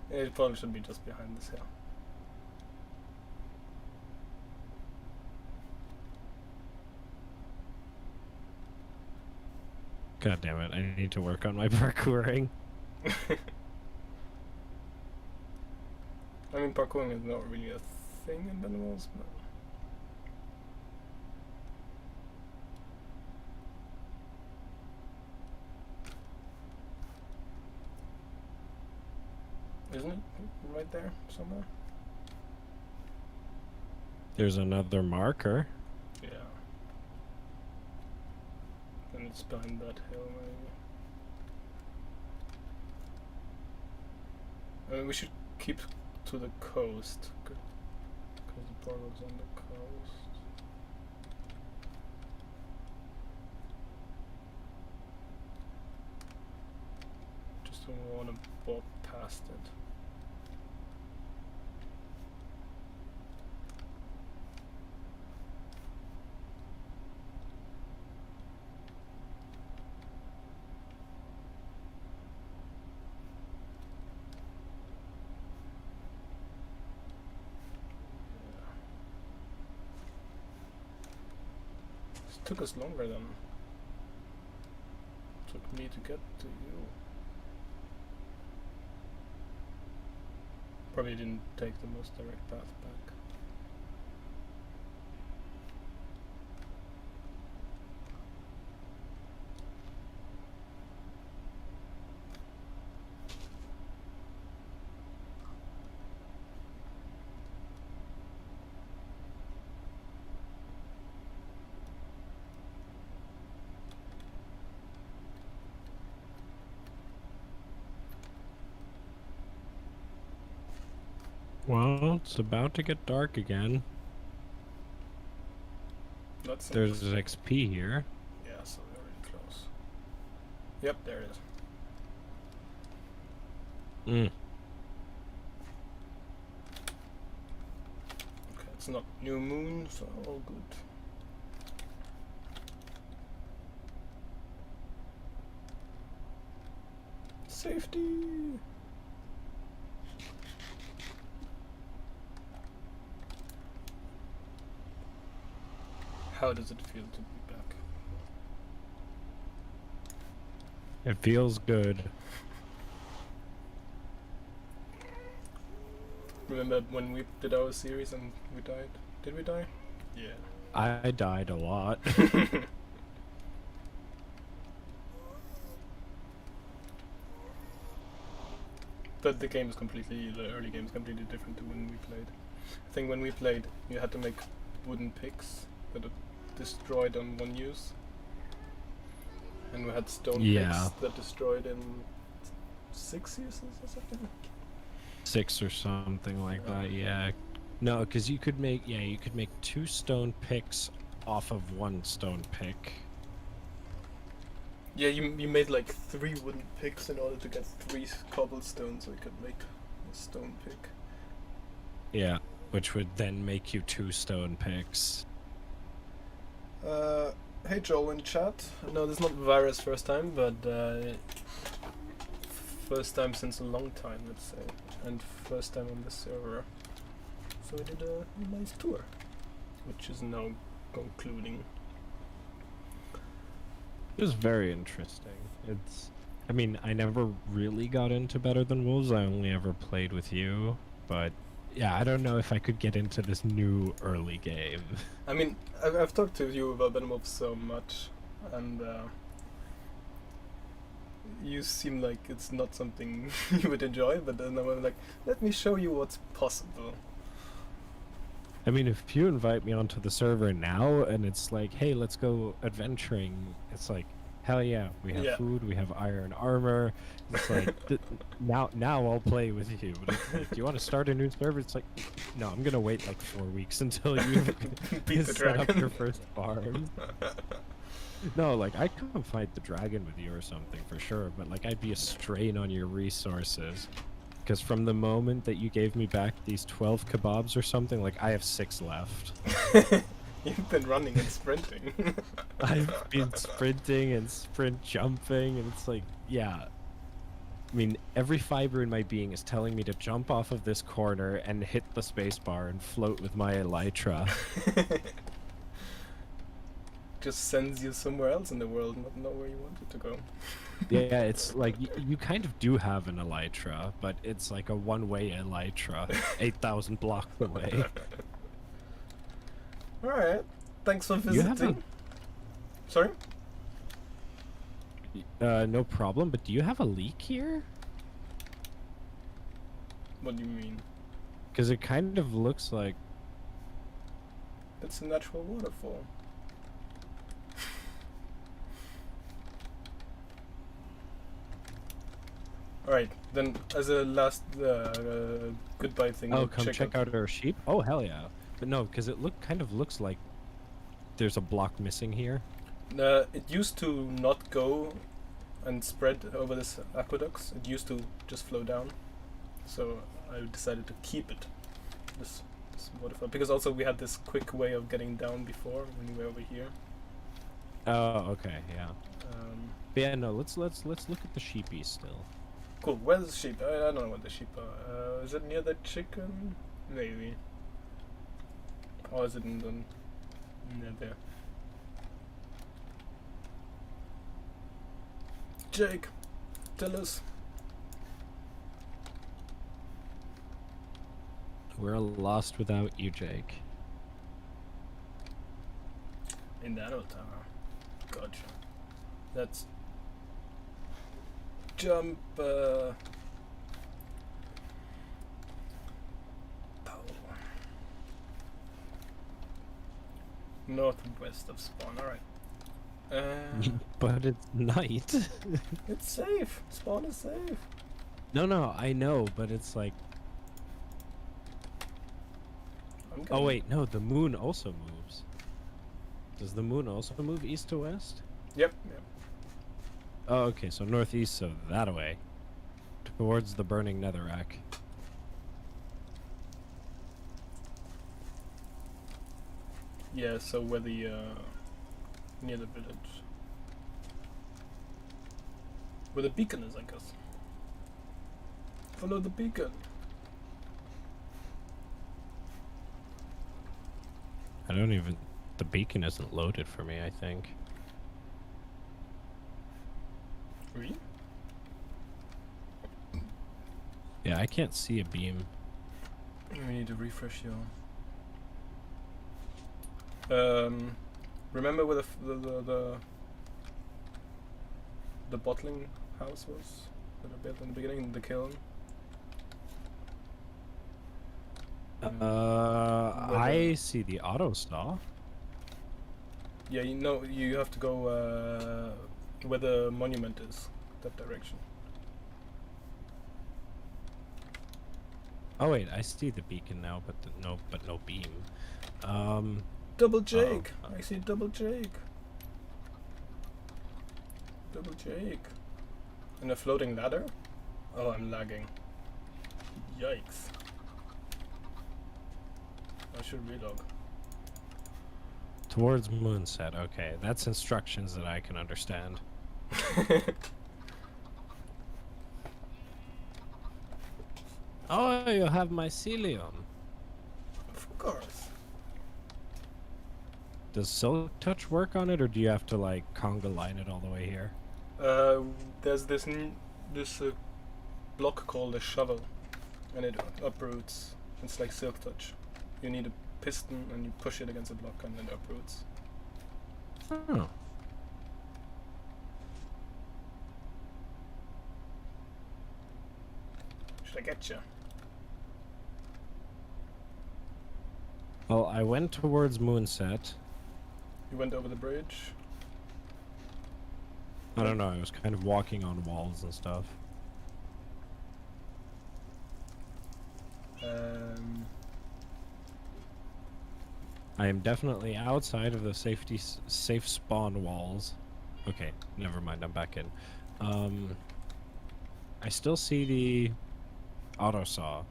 It probably should be just behind this hill. God damn it, I need to work on my parkouring. I mean, parkouring is not really a thing in Benimals, but... Isn't it right there somewhere? There's another marker. Yeah. And it's behind that hill, maybe. I mean, we should keep to the coast, because the portal's on the coast. Just don't want to walk past it. Took us longer than took me to get to you. Probably didn't take the most direct path back. Well, it's about to get dark again. There's XP here. Yeah, so we're really close. Yep, there it is. Okay, it's not new moon, so all good. Safety! How does it feel to be back? It feels good. Remember when we did our series and we died? Did we die? Yeah. I died a lot. But the game is completely, the early game is completely different to when we played. I think when we played, you had to make wooden picks that are destroyed on one use. And we had stone picks that destroyed in 6 uses or something? 6 or something like that, yeah. No, because you could make, you could make 2 stone picks off of 1 stone pick. Yeah, you made like 3 wooden picks in order to get 3 cobblestone so you could make a stone pick. Yeah, which would then make you 2 stone picks. Hey Joel in chat. No, this is not Virus first time, but first time since a long time, let's say. And first time on the server. So we did a nice tour, which is now concluding. It was very interesting. I mean, I never really got into Better Than Wolves. I only ever played with you, but yeah, I don't know if I could get into this new early game. I mean, I've talked to you about Better Than Wolves so much, and you seem like it's not something you would enjoy, but then I'm like, let me show you what's possible. I mean, if you invite me onto the server now and it's like, hey, let's go adventuring, it's like, hell yeah, we have food, we have iron armor. It's like, now I'll play with you. But it's like, do you want to start a new server? It's like, no, I'm gonna wait like 4 weeks until you set up your first farm. No, like, I'd come fight the dragon with you or something for sure, but like, I'd be a strain on your resources. Because from the moment that you gave me back these 12 kebabs or something, like, I have 6 left. You've been running and sprinting. I've been sprinting and sprint jumping, and it's like, yeah. I mean, every fiber in my being is telling me to jump off of this corner and hit the spacebar and float with my elytra. Just sends you somewhere else in the world, not where you wanted to go. Yeah, it's like you kind of do have an elytra, but it's like a one-way elytra, 8,000 blocks away. All right, thanks for You have visiting. Sorry? No problem, but do you have a leak here? What do you mean? Because it kind of looks like... It's a natural waterfall. Alright, then as a last goodbye thing, Oh, come check out our sheep? Oh, hell yeah. But no, because it kind of looks like there's a block missing here. It used to not go and spread over this aqueducts. It used to just flow down. So I decided to keep it, this waterfall, because also we had this quick way of getting down before when we were over here. Oh, okay, yeah. But yeah, no, let's look at the sheepies still. Cool. Where's the sheep? I don't know where the sheep are. Is it near the chicken? Maybe. Or is it in the near there? Jake, tell us. We're lost without you, Jake. In the Tower. Gotcha. Let's jump. Oh. Northwest of spawn. All right. But it's night. It's safe. Spawn is safe. No, I know, but it's like... Oh wait, no, the moon also moves. Does the moon also move east to west? Yep. Oh, okay, so northeast, so that way. Towards the burning netherrack. Yeah, so where the near the village. Where the beacon is, I guess. Follow the beacon. I don't even... The beacon isn't loaded for me, I think. Really? Yeah, I can't see a beam. We need to refresh your... remember where the bottling house was that I built in the beginning, the kiln? I see the auto saw. Yeah, you know, you have to go where the monument is, that direction. Oh wait, I see the beacon now, but no beam. Double Jake! I see double Jake. Double Jake. And a floating ladder? Oh, I'm lagging. Yikes. I should relog. Towards moonset, okay. That's instructions that I can understand. Oh, you have mycelium. Of course. Does Silk Touch work on it, or do you have to like conga line it all the way here? There's this block called a shovel, and it uproots. It's like Silk Touch. You need a piston, and you push it against the block, and it uproots. Oh. Should I get you? Well, I went towards moonset. You went over the bridge. I don't know, I was kind of walking on walls and stuff. I am definitely outside of the safe spawn walls. Okay, never mind, I'm back in. I still see the auto saw,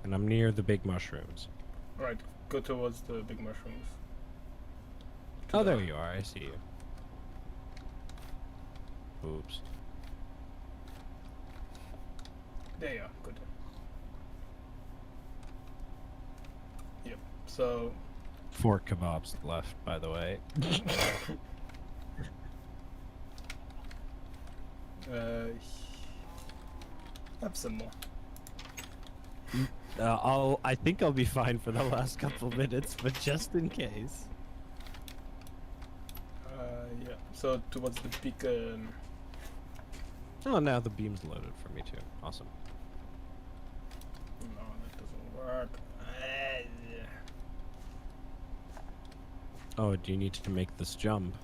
and I'm near the big mushrooms. Alright, go towards the big mushrooms. Oh, there you are. I see you. Oops. There you are. Good. Yep. So 4 kebabs left, by the way. have some more. I think I'll be fine for the last couple minutes, but just in case. Yeah. So towards the beacon. Oh, now the beam's loaded for me too. Awesome. No, that doesn't work. Oh, do you need to make this jump?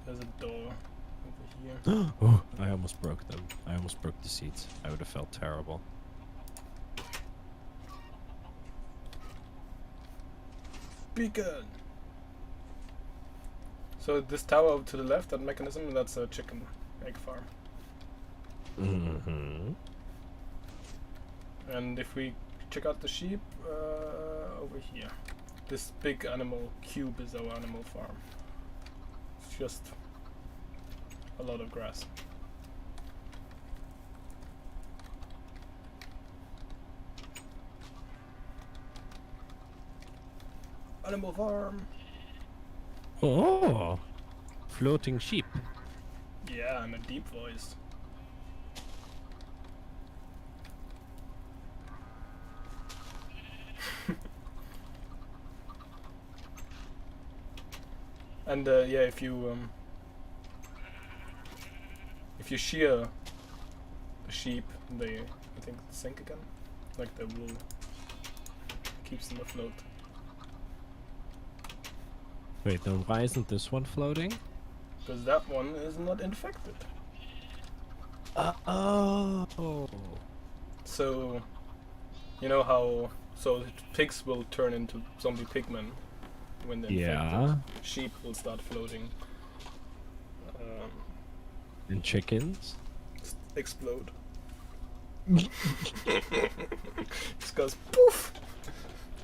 There's a door over here. Oh, I almost broke them. I almost broke the seats. I would have felt terrible. Beacon. So this tower to the left, that mechanism, that's a chicken egg farm. Mm-hmm. And if we check out the sheep, over here, this big animal cube is our animal farm. It's just a lot of grass. Animal farm. Oh, floating sheep. Yeah, I'm a deep voice. And yeah, if you shear the sheep, they I think sink again, like the wool keeps them afloat. Wait, then why isn't this one floating? Because that one is not infected. Oh. So, you know how pigs will turn into zombie pigmen when they're Yeah. infected. Sheep will start floating. And chickens? Explode. Just goes poof,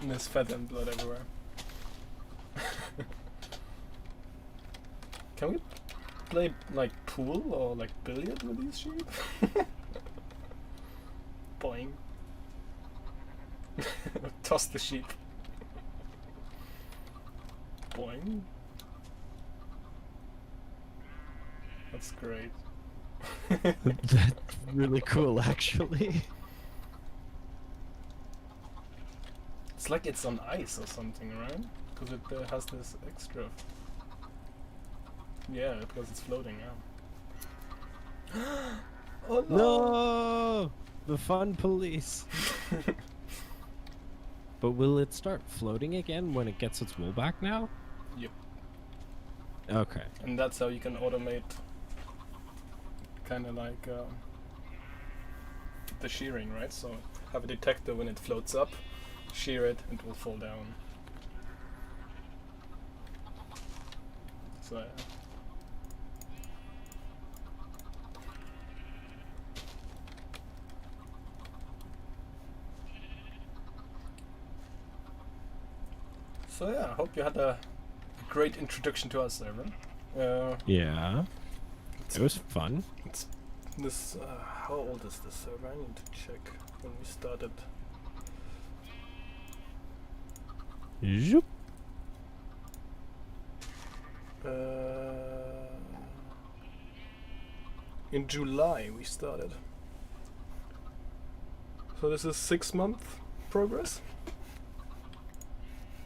and there's fat and blood everywhere. Can we play like pool or like billiard with these sheep? Boing. Toss the sheep. Boing. That's great. That's really cool, actually. It's like it's on ice or something, right? Because it has this extra. Yeah, because it's floating, yeah. Oh no! No! The fun police. But will it start floating again when it gets its wool back now? Yep. Okay. And that's how you can automate kind of like the shearing, right? So have a detector when it floats up, shear it, and it will fall down. So yeah. So yeah, I hope you had a great introduction to our server. Yeah. It was fun. It's this. How old is this server? I need to check when we started. Zoop. In July we started. So this is 6-month progress.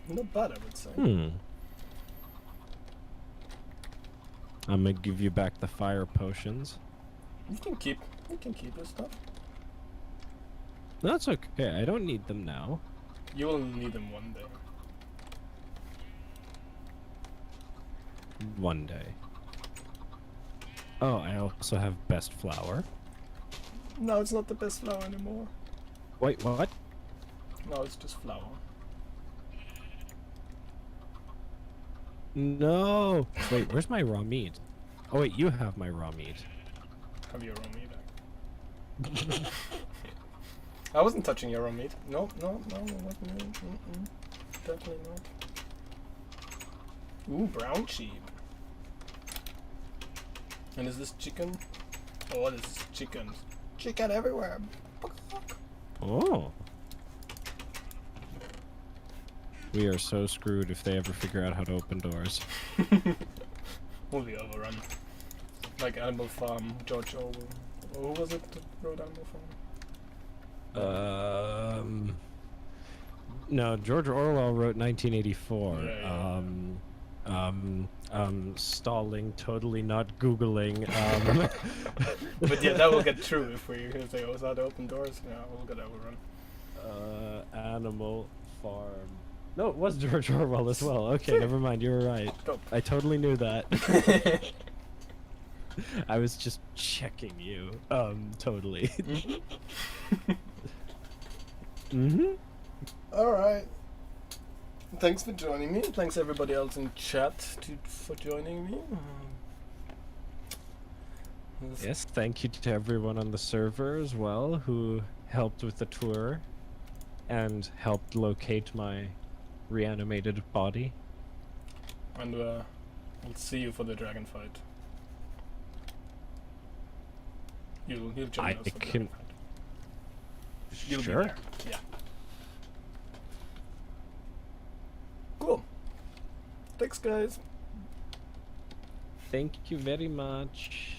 Not bad, I would say. I'm gonna give you back the fire potions. You can keep your stuff. That's okay. I don't need them now. You will need them one day. One day. Oh, I also have best flour. No, it's not the best flour anymore. Wait, what? No, it's just flour. No! Wait, where's my raw meat? Oh wait, you have my raw meat. Have your raw meat back. I wasn't touching your raw meat. No, not me. Definitely not. Ooh, brown sheep. And is this chicken? Oh, this is chicken. Chicken everywhere. Oh. We are so screwed if they ever figure out how to open doors. Will be overrun. Like Animal Farm, George Orwell. Who was it that wrote Animal Farm? No, George Orwell wrote 1984. Yeah, Stalling, totally not Googling. But yeah, that will get true if we say, oh, how to open doors. Yeah, we'll get overrun. Animal Farm. No, it was George Orwell as well. Okay, never mind. You were right. Dope. I totally knew that. I was just checking you. Totally. Alright. Thanks for joining me. Thanks everybody else in chat for joining me. Yes, thank you to everyone on the server as well who helped with the tour and helped locate my reanimated body. And we'll see you for the dragon fight. You'll join us for the dragon fight. You'll Sure. be there. Yeah. Cool. Thanks, guys. Thank you very much.